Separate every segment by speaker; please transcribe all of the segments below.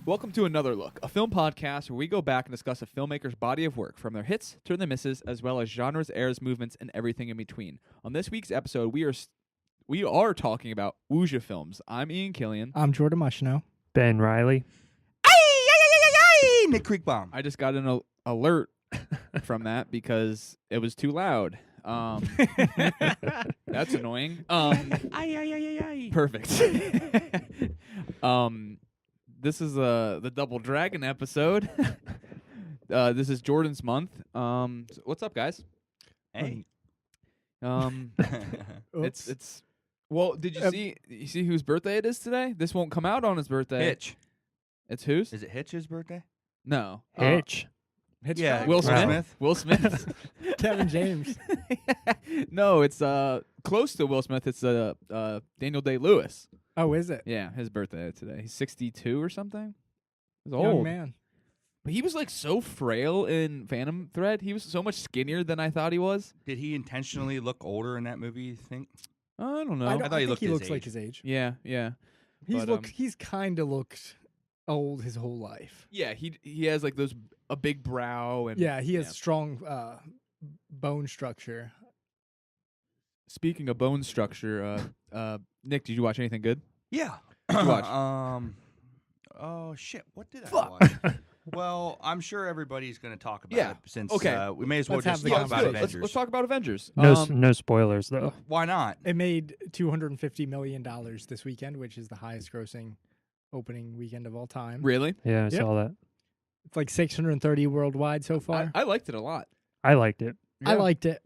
Speaker 1: Welcome to Another Look, a film podcast where we go back and discuss a filmmaker's body of work, from their hits to their misses, as well as genres, eras, movements, and everything in between. On this week's episode, we are talking about Wuxia films. I'm Ian Killian.
Speaker 2: I'm Jordan Mushno.
Speaker 3: Ben Riley.
Speaker 4: Nick Creekbaum.
Speaker 1: I just got an alert from that because it was too loud. That's annoying. Perfect. This is the Double Dragon episode. This is Jordan's month. So what's up, guys?
Speaker 4: Hey.
Speaker 1: It's well, did you see whose birthday it is today? This won't come out on his birthday.
Speaker 4: Hitch.
Speaker 1: It's whose?
Speaker 4: Is it Hitch's birthday?
Speaker 1: No.
Speaker 3: Hitch.
Speaker 4: Yeah,
Speaker 1: Will
Speaker 4: Will
Speaker 1: Smith. Will Smith.
Speaker 2: Kevin James.
Speaker 1: No, it's close to Will Smith. It's Daniel Day-Lewis.
Speaker 2: Oh, is it?
Speaker 1: Yeah, his birthday today. He's 62 or something. He's
Speaker 2: Young
Speaker 1: old.
Speaker 2: man.
Speaker 1: But he was like so frail in Phantom Thread. He was so much skinnier than I thought he was.
Speaker 4: Did he intentionally look older in that movie, you think?
Speaker 1: I don't know.
Speaker 2: I
Speaker 4: thought he
Speaker 2: think
Speaker 4: looked
Speaker 2: he
Speaker 4: his
Speaker 2: looks
Speaker 4: age.
Speaker 2: like his age.
Speaker 1: Yeah.
Speaker 2: He's kind of looked old his whole life.
Speaker 1: Yeah, he has like a big brow and
Speaker 2: Yeah, he has strong bone structure.
Speaker 1: Speaking of bone structure, Nick, did you watch anything good?
Speaker 4: Yeah.
Speaker 1: What'd you watch?
Speaker 4: Oh shit! What did I watch? Well, I'm sure everybody's going to talk about
Speaker 1: Yeah.
Speaker 4: it since
Speaker 1: Okay.
Speaker 4: we may as well
Speaker 2: Let's have
Speaker 4: just
Speaker 2: the
Speaker 4: talk
Speaker 1: let's
Speaker 4: about
Speaker 1: do it.
Speaker 4: Avengers.
Speaker 1: Let's talk about Avengers.
Speaker 3: No spoilers, though.
Speaker 4: Why not?
Speaker 2: It made $250 million this weekend, which is the highest grossing opening weekend of all time.
Speaker 1: Really?
Speaker 3: Yeah, I
Speaker 2: Yep.
Speaker 3: saw that.
Speaker 2: It's like 630 worldwide so far.
Speaker 1: I liked it a lot.
Speaker 3: I liked it.
Speaker 2: I liked it.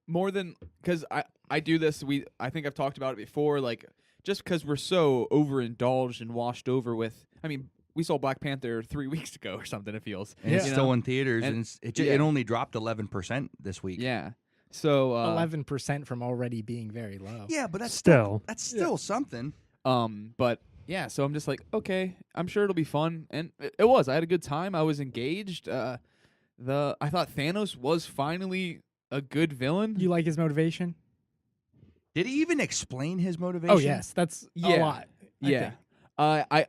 Speaker 1: More than because I do this. I think I've talked about it before. Like just because we're so overindulged and washed over with. I mean, we saw Black Panther 3 weeks ago or something. It feels.
Speaker 4: And it's
Speaker 1: You
Speaker 4: still
Speaker 1: know?
Speaker 4: in theaters,
Speaker 1: And-
Speaker 4: and it
Speaker 1: yeah.
Speaker 4: only dropped 11% this week.
Speaker 1: Yeah. So
Speaker 2: 11% from already being very low.
Speaker 4: Yeah, but that's
Speaker 3: Still.
Speaker 4: something.
Speaker 1: But yeah. So I'm just like, okay, I'm sure it'll be fun, and it was. I had a good time. I was engaged. I thought Thanos was finally a good villain.
Speaker 2: You like his motivation?
Speaker 4: Did he even explain his motivation?
Speaker 2: Oh, yes. That's a lot. I
Speaker 1: Yeah.
Speaker 2: think.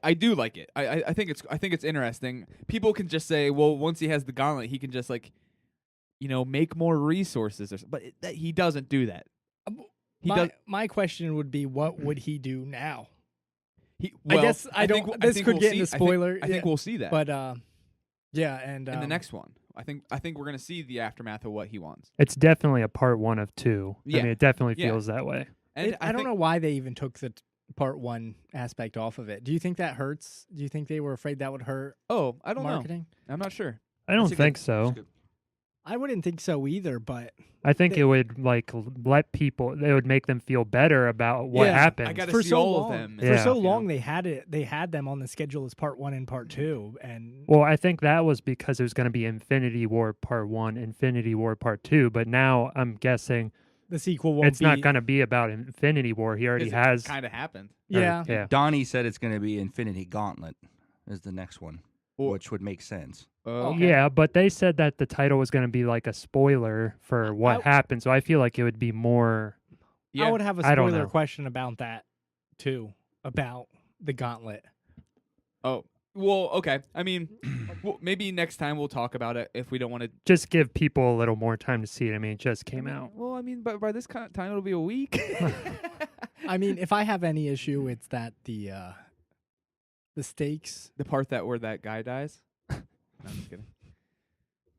Speaker 1: I do like it. I think it's interesting. People can just say, well, once he has the gauntlet, he can just like, make more resources, but he doesn't do that.
Speaker 2: My question would be, what would he do now?
Speaker 1: I
Speaker 2: guess I don't. This could get into spoiler.
Speaker 1: I think we'll see that.
Speaker 2: But yeah, and
Speaker 1: in the next one, I think we're gonna see the aftermath of what he wants.
Speaker 3: It's definitely a part 1 of 2.
Speaker 1: Yeah.
Speaker 3: I mean, it definitely
Speaker 1: Yeah.
Speaker 3: feels that way.
Speaker 1: And
Speaker 2: I don't know why they even took the part 1 aspect off of it. Do you think that hurts? Do you think they were afraid that would hurt
Speaker 1: Oh, I don't
Speaker 2: marketing?
Speaker 1: know. I'm not sure.
Speaker 3: I don't think so.
Speaker 2: I wouldn't think so either. But
Speaker 3: I think it would let people. It would make them feel better about what happened.
Speaker 1: I gotta
Speaker 2: for
Speaker 1: see
Speaker 2: so
Speaker 1: all
Speaker 2: long,
Speaker 1: of them.
Speaker 2: for
Speaker 3: Yeah.
Speaker 2: so
Speaker 1: You know?
Speaker 2: long they had them on the schedule as part 1 and part 2, and
Speaker 3: Well, I think that was because it was going to be Infinity War Part 1, Infinity War Part 2, but now I'm guessing
Speaker 2: the sequel won't
Speaker 3: it's
Speaker 2: be.
Speaker 3: not going to be about Infinity War. He already has.
Speaker 1: Kind of happened.
Speaker 2: Yeah.
Speaker 3: Yeah.
Speaker 4: Donnie said it's going to be Infinity Gauntlet is the next one,
Speaker 1: Or-
Speaker 4: which would make sense.
Speaker 2: Okay.
Speaker 3: Yeah, but they said that the title was going to be like a spoiler for what happened, so I feel like it would be more.
Speaker 1: Yeah.
Speaker 2: I would have a
Speaker 3: I don't
Speaker 2: spoiler
Speaker 3: know.
Speaker 2: question about that too, about the gauntlet.
Speaker 1: Oh, well, okay. I mean, maybe next time we'll talk about it if we don't want to.
Speaker 3: Just give people a little more time to see it. I mean, it just came out.
Speaker 1: Well, I mean, but by this kind of time it'll be a week.
Speaker 2: I mean, if I have any issue, it's that the stakes.
Speaker 1: The part where that guy dies. No, I'm just kidding.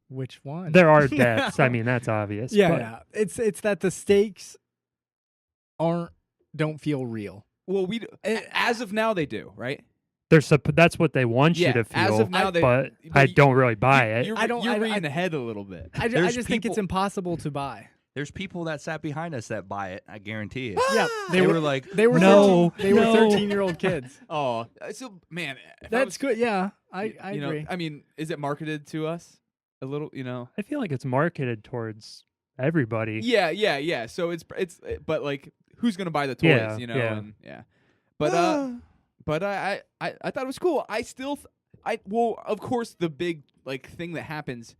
Speaker 2: Which one?
Speaker 3: There are deaths. I mean, that's obvious.
Speaker 2: Yeah,
Speaker 3: but
Speaker 2: yeah. It's that the stakes don't feel real.
Speaker 1: Well, as of now they do, right?
Speaker 3: that's what they want
Speaker 1: Yeah,
Speaker 3: you to feel.
Speaker 1: as of now they.
Speaker 3: but I don't really buy it.
Speaker 1: You're,
Speaker 2: I don't-
Speaker 1: You're
Speaker 2: I-
Speaker 1: reading
Speaker 2: I-
Speaker 1: ahead a little bit.
Speaker 2: I
Speaker 4: There's
Speaker 2: just think it's
Speaker 4: people-
Speaker 2: impossible to buy.
Speaker 4: There's people that sat behind us that buy it. I guarantee it.
Speaker 2: Yeah,
Speaker 4: They were like,
Speaker 2: they were
Speaker 3: No,
Speaker 2: 13, they were
Speaker 3: no.
Speaker 2: 13-year-old kids.
Speaker 1: Oh, so man, if I
Speaker 2: That's
Speaker 1: was-
Speaker 2: good. Yeah, I
Speaker 1: you know,
Speaker 2: agree.
Speaker 1: I mean, is it marketed to us a little?
Speaker 3: I feel like it's marketed towards everybody.
Speaker 1: Yeah. So but like, who's gonna buy the toys?
Speaker 3: Yeah, yeah.
Speaker 1: And yeah. But I thought it was cool. Well, of course, the big like thing that happens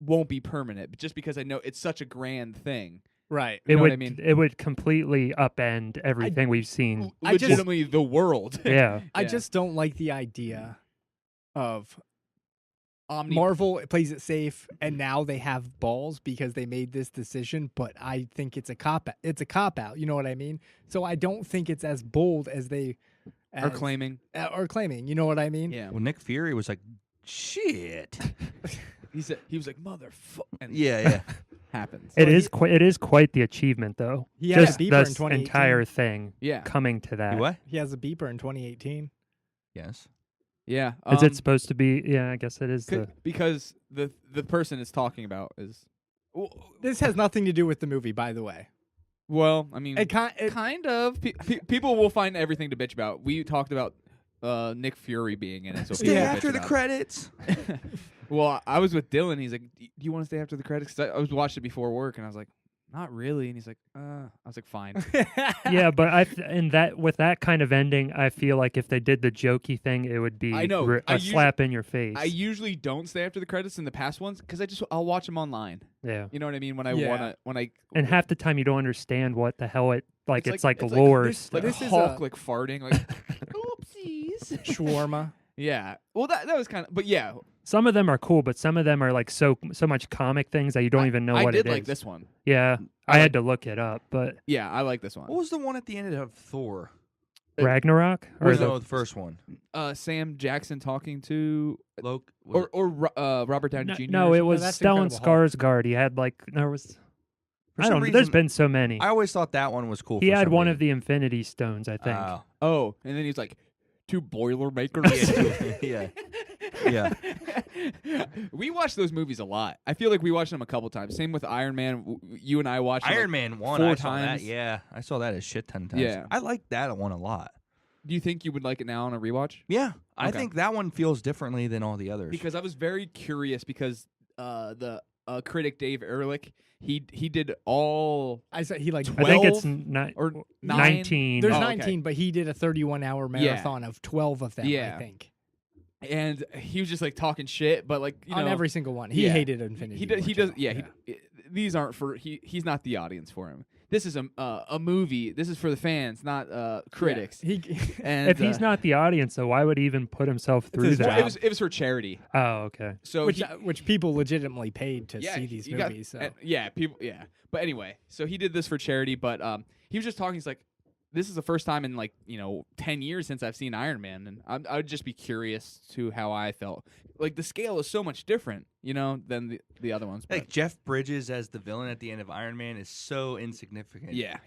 Speaker 1: won't be permanent, but just because I know it's such a grand thing
Speaker 2: Right.
Speaker 1: You
Speaker 3: It
Speaker 1: know
Speaker 3: would
Speaker 1: what I mean?
Speaker 3: it would completely upend everything we've seen.
Speaker 2: I just-
Speaker 1: Legitimately, the world.
Speaker 3: Yeah.
Speaker 2: I
Speaker 1: Yeah.
Speaker 2: just don't like the idea of
Speaker 1: Omni.
Speaker 2: Marvel plays it safe, and now they have balls because they made this decision. But I think it's a cop. It's a cop out. You know what I mean? So I don't think it's as bold as they
Speaker 1: are claiming.
Speaker 2: are claiming. You know what I mean?
Speaker 1: Yeah.
Speaker 4: Well, Nick Fury was like, shit.
Speaker 1: He was like, motherfucker. And
Speaker 4: Yeah.
Speaker 1: happens.
Speaker 3: It is quite the achievement though.
Speaker 2: He had a
Speaker 3: Just
Speaker 2: beeper in
Speaker 3: this
Speaker 2: 2018.
Speaker 3: entire thing
Speaker 1: Yeah.
Speaker 3: coming to that.
Speaker 4: What?
Speaker 2: He has a beeper in 2018.
Speaker 4: Yes.
Speaker 1: Yeah.
Speaker 3: Is it supposed to be? Yeah, I guess it is.
Speaker 1: Because the person is talking about is.
Speaker 2: This has nothing to do with the movie, by the way.
Speaker 1: Well, I mean,
Speaker 2: It
Speaker 1: kind of. People will find everything to bitch about. We talked about Nick Fury being in it. So
Speaker 4: Stay
Speaker 1: people
Speaker 4: after
Speaker 1: bitch
Speaker 4: the
Speaker 1: about it.
Speaker 4: credits.
Speaker 1: Well, I was with Dylan. He's like, "Do you want to stay after the credits?" 'Cause I was watching it before work, and I was like, "Not really." And he's like, I was like, "Fine."
Speaker 3: Yeah, but with that kind of ending, I feel like if they did the jokey thing, it would be
Speaker 1: I know.
Speaker 3: a slap in your face.
Speaker 1: I usually don't stay after the credits in the past ones because I'll watch them online.
Speaker 3: Yeah.
Speaker 1: You know what I mean? When I
Speaker 2: Yeah.
Speaker 3: And half the time you don't understand what the hell it's like
Speaker 1: it's
Speaker 3: lore
Speaker 1: this,
Speaker 3: stuff.
Speaker 1: like
Speaker 2: This is
Speaker 1: Hulk
Speaker 2: a-
Speaker 1: like farting like oopsies.
Speaker 2: Shawarma.
Speaker 1: Yeah. Well, that was kind of. But yeah,
Speaker 3: Some of them are cool, but some of them are like so much comic things that you don't even know
Speaker 1: I
Speaker 3: what
Speaker 1: did
Speaker 3: it is.
Speaker 1: like this one.
Speaker 3: Yeah,
Speaker 1: I
Speaker 3: I had to look it up, but
Speaker 1: Yeah, I like this one.
Speaker 4: What was the one at the end of Thor?
Speaker 3: Ragnarok or
Speaker 4: No, the first one.
Speaker 1: Sam Jackson talking to
Speaker 4: Loke.
Speaker 1: or Robert Downey Jr.
Speaker 3: no, it was
Speaker 2: that's
Speaker 3: Stellan
Speaker 2: Incredible Hulk.
Speaker 3: Skarsgård. He had like there was
Speaker 4: For
Speaker 3: I
Speaker 4: some
Speaker 3: don't know.
Speaker 4: reason,
Speaker 3: There's been so many.
Speaker 4: I always thought that one was cool.
Speaker 3: He
Speaker 4: for
Speaker 3: had
Speaker 4: some
Speaker 3: one
Speaker 4: reason.
Speaker 3: of the Infinity Stones, I think.
Speaker 1: Oh, and then he's like, two Boilermakers.
Speaker 4: Yeah. Yeah.
Speaker 1: We watched those movies a lot. I feel like we watched them a couple times. Same with Iron Man. You and I watched
Speaker 4: Iron
Speaker 1: it,
Speaker 4: Man 1,
Speaker 1: 4
Speaker 4: I saw that.
Speaker 1: times.
Speaker 4: Yeah, I saw that a shit ton of times.
Speaker 1: Yeah.
Speaker 4: I like that one a lot.
Speaker 1: Do you think you would like it now on a rewatch?
Speaker 4: Yeah, I
Speaker 1: Okay.
Speaker 4: think that one feels differently than all the others.
Speaker 1: Because I was very curious because the critic Dave Ehrlich, he did all
Speaker 2: I said he like.
Speaker 3: I think it's
Speaker 1: 12 or 9.
Speaker 3: 19.
Speaker 2: There's
Speaker 1: Oh, okay.
Speaker 2: 19, but he did a 31-hour marathon of 12 of them.
Speaker 1: Yeah.
Speaker 2: I think
Speaker 1: And he was just like talking shit, but like
Speaker 2: on
Speaker 1: know,
Speaker 2: every single one. He
Speaker 1: yeah.
Speaker 2: hated Infinity.
Speaker 1: he
Speaker 2: War
Speaker 1: does
Speaker 2: too.
Speaker 1: yeah. These aren't for he's not the audience for him. This is a movie. This is for the fans, not critics.
Speaker 2: He
Speaker 1: And
Speaker 3: If he's not the audience, though, why would he even put himself through
Speaker 2: his
Speaker 3: that?
Speaker 2: job.
Speaker 1: it was for charity.
Speaker 3: Oh, okay.
Speaker 1: So
Speaker 2: which people legitimately paid to
Speaker 1: yeah,
Speaker 2: see these
Speaker 1: you got-
Speaker 2: movies. So
Speaker 1: and- yeah, people. Yeah, but anyway, so he did this for charity. But he was just talking. He's like, this is the first time in 10 years since I've seen Iron Man, and I would just be curious to how I felt. Like the scale is so much different, than the other ones.
Speaker 4: like
Speaker 1: But
Speaker 4: Jeff Bridges as the villain at the end of Iron Man is so insignificant.
Speaker 1: yeah.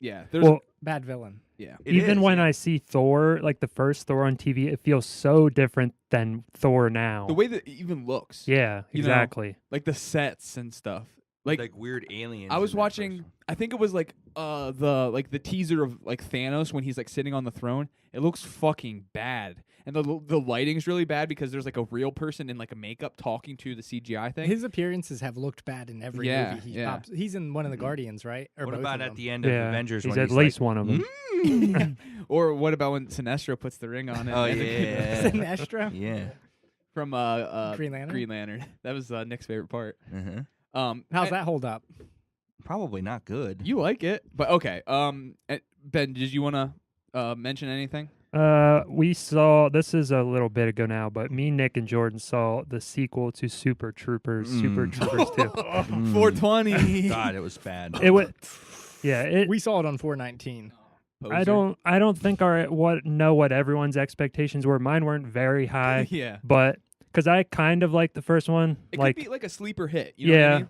Speaker 1: There's
Speaker 3: Well,
Speaker 2: bad villain.
Speaker 1: yeah.
Speaker 4: It
Speaker 3: even
Speaker 4: is,
Speaker 3: when
Speaker 4: yeah.
Speaker 3: I see Thor, like the first Thor on TV, it feels so different than Thor now.
Speaker 1: The way that it even looks.
Speaker 3: Yeah,
Speaker 1: You know,
Speaker 3: exactly.
Speaker 1: Like the sets and stuff.
Speaker 4: like weird aliens.
Speaker 1: I was
Speaker 4: in that
Speaker 1: watching.
Speaker 4: first one.
Speaker 1: I think it was the teaser of like Thanos when he's like sitting on the throne. It looks fucking bad, and the lighting's really bad because there's like a real person in like a makeup talking to the CGI thing.
Speaker 2: His appearances have looked bad in every
Speaker 1: Yeah,
Speaker 2: movie he
Speaker 1: yeah.
Speaker 2: pops. He's in one of the Guardians, right? Or
Speaker 4: What
Speaker 2: both
Speaker 4: about
Speaker 2: of
Speaker 4: at
Speaker 2: them.
Speaker 4: the end of
Speaker 3: Yeah,
Speaker 4: Avengers?
Speaker 3: he's
Speaker 4: when
Speaker 3: at
Speaker 4: he's
Speaker 3: least
Speaker 4: like,
Speaker 3: one of them.
Speaker 1: Or what about when Sinestro puts the ring on it?
Speaker 4: Oh
Speaker 1: and the-
Speaker 4: yeah.
Speaker 2: Sinestro?
Speaker 4: Yeah.
Speaker 1: from
Speaker 2: Green Lantern?
Speaker 1: Green Lantern. That was Nick's favorite part.
Speaker 4: Uh-huh.
Speaker 2: How's
Speaker 1: and-
Speaker 2: that hold up?
Speaker 4: Probably not good.
Speaker 1: You like it, but okay. Ben, did you want to mention anything?
Speaker 3: We saw, this is a little bit ago now, but me, Nick, and Jordan saw the sequel to Super Troopers, Super Troopers 2.
Speaker 1: 420.
Speaker 4: God, it was bad.
Speaker 3: It would, yeah,
Speaker 2: We saw it on 419.
Speaker 3: I don't think know what everyone's expectations were. Mine weren't very high,
Speaker 1: Yeah.
Speaker 3: but because I kind of liked the first one,
Speaker 1: It
Speaker 3: like
Speaker 1: could be like a sleeper hit. You know what I
Speaker 3: yeah,
Speaker 1: mean?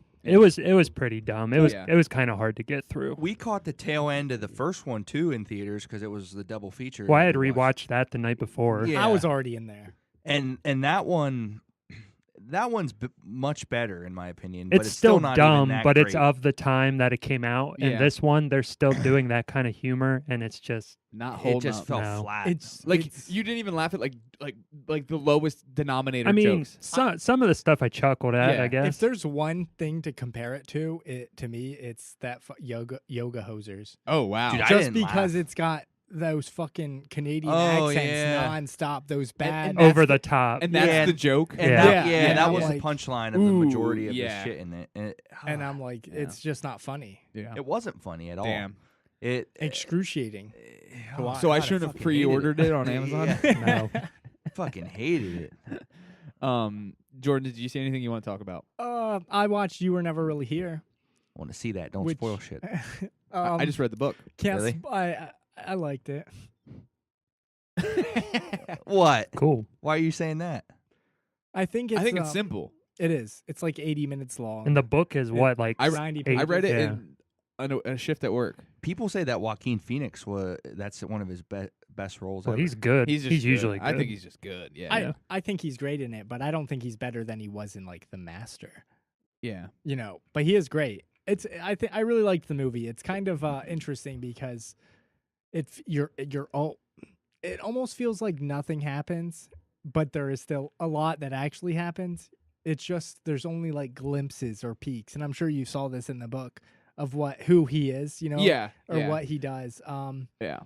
Speaker 3: it was pretty dumb. It
Speaker 1: Yeah.
Speaker 3: was kind of hard to get through.
Speaker 4: We caught the tail end of the first one too in theaters because it was the double feature.
Speaker 3: Well, I had
Speaker 4: that we watched.
Speaker 3: rewatched that the night before.
Speaker 4: Yeah.
Speaker 2: I was already in there.
Speaker 4: and that one's much better in my opinion.
Speaker 3: It's
Speaker 4: but it's
Speaker 3: still
Speaker 4: not
Speaker 3: dumb,
Speaker 4: even that
Speaker 3: but it's
Speaker 4: great.
Speaker 3: of the time that it came out.
Speaker 1: Yeah.
Speaker 3: And this one, they're still doing that kind of humor, and it's just
Speaker 1: Not
Speaker 4: It
Speaker 1: holding
Speaker 4: just
Speaker 1: up.
Speaker 4: felt
Speaker 3: No.
Speaker 4: flat.
Speaker 2: It's
Speaker 1: Like
Speaker 2: it's-
Speaker 1: you didn't even laugh at like the lowest denominator
Speaker 3: I mean,
Speaker 1: jokes.
Speaker 3: some of the stuff I chuckled at,
Speaker 1: Yeah.
Speaker 3: I guess.
Speaker 2: if there's one thing to compare it to me, it's that yoga hosers.
Speaker 1: Oh wow.
Speaker 4: Dude, I
Speaker 2: Just
Speaker 4: didn't
Speaker 2: because
Speaker 4: laugh.
Speaker 2: it's got those fucking Canadian
Speaker 4: Oh,
Speaker 2: accents
Speaker 4: yeah.
Speaker 2: nonstop. Those bad.
Speaker 1: and
Speaker 3: Over the top.
Speaker 1: And that's
Speaker 4: Yeah,
Speaker 1: the joke.
Speaker 4: And
Speaker 3: Yeah.
Speaker 4: that,
Speaker 2: Yeah,
Speaker 4: that
Speaker 2: I'm
Speaker 4: was
Speaker 2: like,
Speaker 4: the punchline of the
Speaker 2: ooh,
Speaker 4: majority of
Speaker 1: yeah.
Speaker 4: the shit in it.
Speaker 2: and I'm like,
Speaker 1: Yeah.
Speaker 2: it's just not funny.
Speaker 1: Yeah.
Speaker 4: It wasn't funny at all.
Speaker 1: Damn.
Speaker 4: It
Speaker 2: Excruciating.
Speaker 4: oh,
Speaker 2: watch.
Speaker 1: So I
Speaker 4: God,
Speaker 1: shouldn't have
Speaker 4: fucking hated
Speaker 1: pre-ordered it on Amazon?
Speaker 4: Yeah.
Speaker 3: No.
Speaker 4: Fucking hated it.
Speaker 1: Jordan, did you see anything you want to talk about?
Speaker 2: I watched You Were Never Really Here.
Speaker 4: Want to see that? Don't
Speaker 2: Which-
Speaker 4: spoil shit.
Speaker 1: I just read the book.
Speaker 2: can't
Speaker 4: Really?
Speaker 2: I liked it.
Speaker 4: What?
Speaker 3: Cool.
Speaker 4: Why are you saying that?
Speaker 2: I think it's
Speaker 1: simple.
Speaker 2: It is. It's like 80 minutes long.
Speaker 3: And the book is what, like
Speaker 1: I
Speaker 2: 90
Speaker 3: eight-
Speaker 1: I read it
Speaker 3: yeah.
Speaker 1: in a shift at work.
Speaker 4: People say that Joaquin Phoenix that's one of his best roles
Speaker 3: Well,
Speaker 4: ever.
Speaker 3: he's good.
Speaker 1: He's just good.
Speaker 3: usually good.
Speaker 1: I think he's just good. Yeah.
Speaker 2: I think he's great in it, but I don't think he's better than he was in like The Master.
Speaker 1: Yeah.
Speaker 2: You know, but he is great. I really liked the movie. It's kind of interesting because it almost feels like nothing happens, but there is still a lot that actually happens. It's just there's only like glimpses or peaks, and I'm sure you saw this in the book of who he is, you know, or what he does.
Speaker 1: Yeah.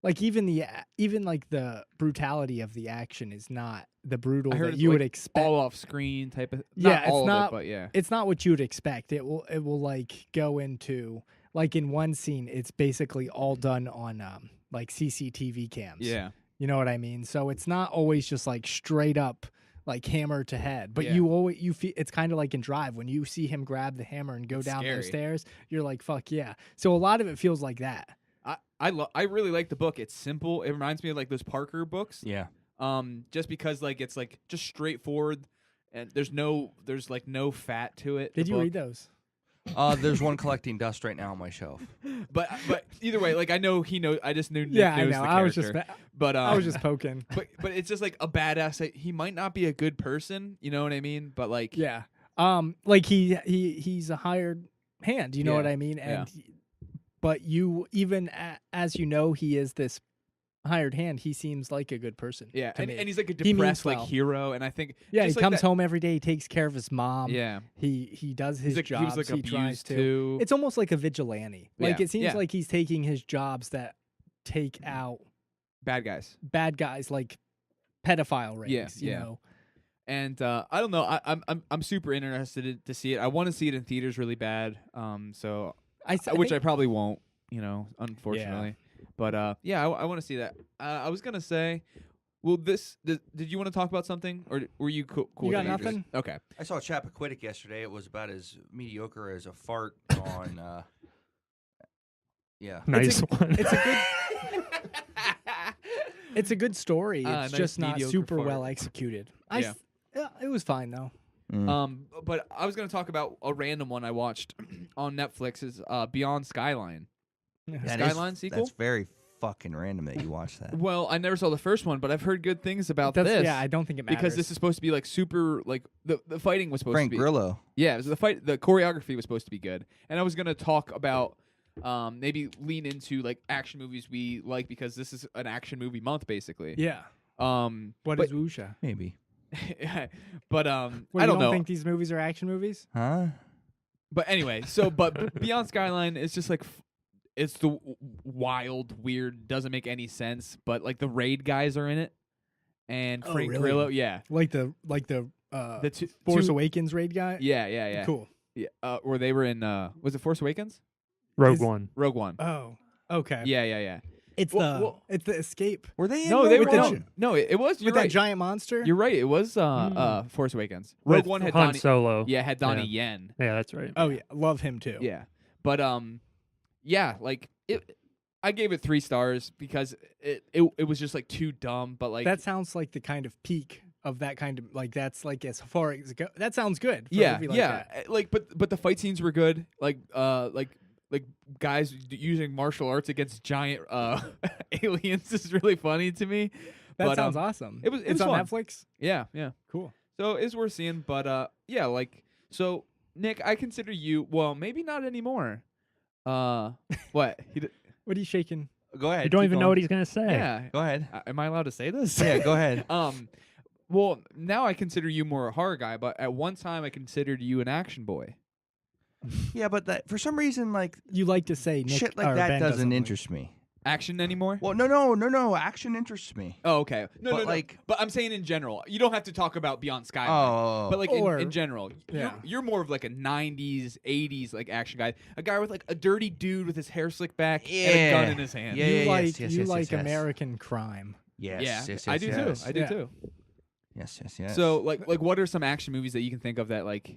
Speaker 2: Like even like the brutality of the action is not the brutal
Speaker 1: I heard
Speaker 2: that
Speaker 1: it's
Speaker 2: you
Speaker 1: like
Speaker 2: would expect.
Speaker 1: all off screen type of.
Speaker 2: Yeah,
Speaker 1: Not
Speaker 2: it's
Speaker 1: all
Speaker 2: not-
Speaker 1: of it, but yeah.
Speaker 2: It's not what you would expect. It will like go into like in one scene, it's basically all done on like CCTV cams.
Speaker 1: Yeah.
Speaker 2: You know what I mean? So it's not always just like straight up like hammer to head, but
Speaker 1: Yeah.
Speaker 2: you feel it's kind of like in Drive when you see him grab the hammer and go
Speaker 1: It's
Speaker 2: down those
Speaker 1: scary.
Speaker 2: stairs, you're like, fuck yeah. So a lot of it feels like that.
Speaker 1: I really like the book. It's simple. It reminds me of like those Parker books.
Speaker 4: Yeah.
Speaker 1: Just because like it's like just straightforward, and there's like no fat to it.
Speaker 2: Did
Speaker 1: the
Speaker 2: you
Speaker 1: book.
Speaker 2: read those?
Speaker 4: There's one collecting dust right now on my shelf.
Speaker 1: But either way, like I know he knows. I just knew. Nick
Speaker 2: Yeah, I
Speaker 1: knows
Speaker 2: know.
Speaker 1: The
Speaker 2: I was
Speaker 1: character.
Speaker 2: just
Speaker 1: But
Speaker 2: I was just poking.
Speaker 1: But it's just like a badass. Like, he might not be a good person. You know what I mean? But like
Speaker 2: Yeah. Like he's a hired hand, you know
Speaker 1: Yeah,
Speaker 2: what I mean? And but you even as you know he is this hired hand, he seems like a good person.
Speaker 1: Yeah,
Speaker 2: to
Speaker 1: and
Speaker 2: me.
Speaker 1: he's like a
Speaker 2: He means
Speaker 1: depressed like
Speaker 2: well.
Speaker 1: hero, and I think
Speaker 2: Yeah, he
Speaker 1: just like
Speaker 2: comes
Speaker 1: that-
Speaker 2: home every day, he takes care of his mom.
Speaker 1: Yeah,
Speaker 2: He does his
Speaker 1: he's like,
Speaker 2: jobs.
Speaker 1: he was like
Speaker 2: he tries
Speaker 1: abused
Speaker 2: to.
Speaker 1: too.
Speaker 2: It's almost like a vigilante. Like
Speaker 1: Yeah,
Speaker 2: it seems
Speaker 1: yeah.
Speaker 2: like he's taking his jobs that take out
Speaker 1: Bad guys.
Speaker 2: bad guys like pedophile rings, you
Speaker 1: yeah.
Speaker 2: know.
Speaker 1: And I don't know. I'm super interested to see it. I want to see it in theaters really bad. So which I probably won't. You know, unfortunately. But yeah, I want to see that. I was gonna say, well, did you want to talk about something, or were you cool?
Speaker 2: You got
Speaker 1: with it?
Speaker 2: nothing?
Speaker 1: Okay.
Speaker 4: I saw Chappaquiddick yesterday. It was about as mediocre as a fart on. Yeah.
Speaker 3: Nice one.
Speaker 2: It's a good it's a good story. It's
Speaker 1: Nice
Speaker 2: just not
Speaker 1: mediocre
Speaker 2: super
Speaker 1: fart.
Speaker 2: well executed.
Speaker 1: Yeah.
Speaker 2: It was fine though.
Speaker 1: But I was gonna talk about a random one I watched on Netflix. Is Beyond Skyline.
Speaker 4: That is-
Speaker 1: Skyline sequel?
Speaker 4: That's very fucking random that you watched that.
Speaker 1: Well, I never saw the first one, but I've heard good things about this.
Speaker 2: Yeah, I don't think it matters.
Speaker 1: because this is supposed to be like super like the fighting was supposed
Speaker 4: Frank
Speaker 1: to be
Speaker 4: Grillo.
Speaker 1: Yeah, it was the choreography was supposed to be good. And I was going to talk about maybe lean into like action movies we like, because this is an action movie month basically.
Speaker 2: Yeah.
Speaker 1: What
Speaker 2: What is Wuxia?
Speaker 4: Maybe.
Speaker 1: but
Speaker 2: Well,
Speaker 1: I don't
Speaker 2: you
Speaker 1: know.
Speaker 2: think these movies are action movies?
Speaker 4: Huh?
Speaker 1: But anyway, but Beyond Skyline is just like it's the wild, weird, doesn't make any sense, but like the raid guys are in it. And
Speaker 2: Oh,
Speaker 1: Frank
Speaker 2: really?
Speaker 1: Grillo, yeah.
Speaker 2: Like the
Speaker 1: The
Speaker 2: Force
Speaker 1: two-
Speaker 2: Awakens raid guy?
Speaker 1: Yeah.
Speaker 2: Cool.
Speaker 1: Yeah, or they were in was it Force Awakens?
Speaker 3: Rogue
Speaker 2: Is-
Speaker 3: One.
Speaker 1: Rogue One.
Speaker 2: Oh. Okay.
Speaker 1: Yeah.
Speaker 2: It's
Speaker 1: Well,
Speaker 2: it's the escape.
Speaker 4: Were they in
Speaker 1: No, they were
Speaker 2: With the
Speaker 1: no,
Speaker 2: gi-
Speaker 1: no. It was. You're
Speaker 2: With that
Speaker 1: right.
Speaker 2: giant monster?
Speaker 1: You're right. It was Force Awakens. Rogue
Speaker 3: With
Speaker 1: One had
Speaker 3: Han
Speaker 1: Donnie.
Speaker 3: Solo.
Speaker 1: Yeah, had Donnie Yen.
Speaker 3: Yeah, that's right.
Speaker 2: Oh yeah, love him too.
Speaker 1: Yeah, but yeah, like it. I gave it 3 stars because it was just like too dumb. But like
Speaker 2: That sounds like the kind of peak of that kind of like that's like as far as it go. That sounds good. For a
Speaker 1: yeah,
Speaker 2: movie like
Speaker 1: yeah.
Speaker 2: that.
Speaker 1: Like but the fight scenes were good. Like guys using martial arts against giant aliens is really funny to me.
Speaker 2: That
Speaker 1: But,
Speaker 2: sounds awesome.
Speaker 1: it was
Speaker 2: It's on
Speaker 1: fun.
Speaker 2: Netflix.
Speaker 1: Yeah.
Speaker 2: Cool.
Speaker 1: So it's worth seeing. But yeah, like so. Nick, I consider you well, maybe not anymore. What?
Speaker 2: What are you shaking?
Speaker 4: Go ahead.
Speaker 3: You don't
Speaker 4: keep
Speaker 3: even know
Speaker 4: going.
Speaker 3: what he's gonna say.
Speaker 1: Yeah.
Speaker 4: Go ahead.
Speaker 1: Am I allowed to say this?
Speaker 4: Yeah, go ahead.
Speaker 1: Well, now I consider you more a horror guy, but at one time I considered you an action boy.
Speaker 4: Yeah, but that for some reason, like
Speaker 2: You like to say Nick
Speaker 4: shit like
Speaker 2: or
Speaker 4: that
Speaker 2: Ben
Speaker 4: doesn't
Speaker 2: like-
Speaker 4: interest me.
Speaker 1: action anymore?
Speaker 4: Well, no. Action interests me.
Speaker 1: Oh, okay. No,
Speaker 4: But,
Speaker 1: no.
Speaker 4: like-
Speaker 1: But I'm saying in general. You don't have to talk about Beyond Skyline.
Speaker 4: Oh.
Speaker 1: But like
Speaker 2: Or-
Speaker 1: in general,
Speaker 2: yeah.
Speaker 1: you're more of like a 90s, 80s like action guy. A guy with like a dirty dude with his hair slicked back and a gun in his hand.
Speaker 4: Yeah,
Speaker 2: You like
Speaker 4: yes,
Speaker 2: you
Speaker 4: yes,
Speaker 2: like
Speaker 4: yes.
Speaker 2: American crime.
Speaker 4: Yes,
Speaker 1: Yeah,
Speaker 4: yes,
Speaker 1: I do
Speaker 4: yes.
Speaker 1: too. I do
Speaker 2: Yeah.
Speaker 1: too.
Speaker 4: Yes.
Speaker 1: So like what are some action movies that you can think of that like?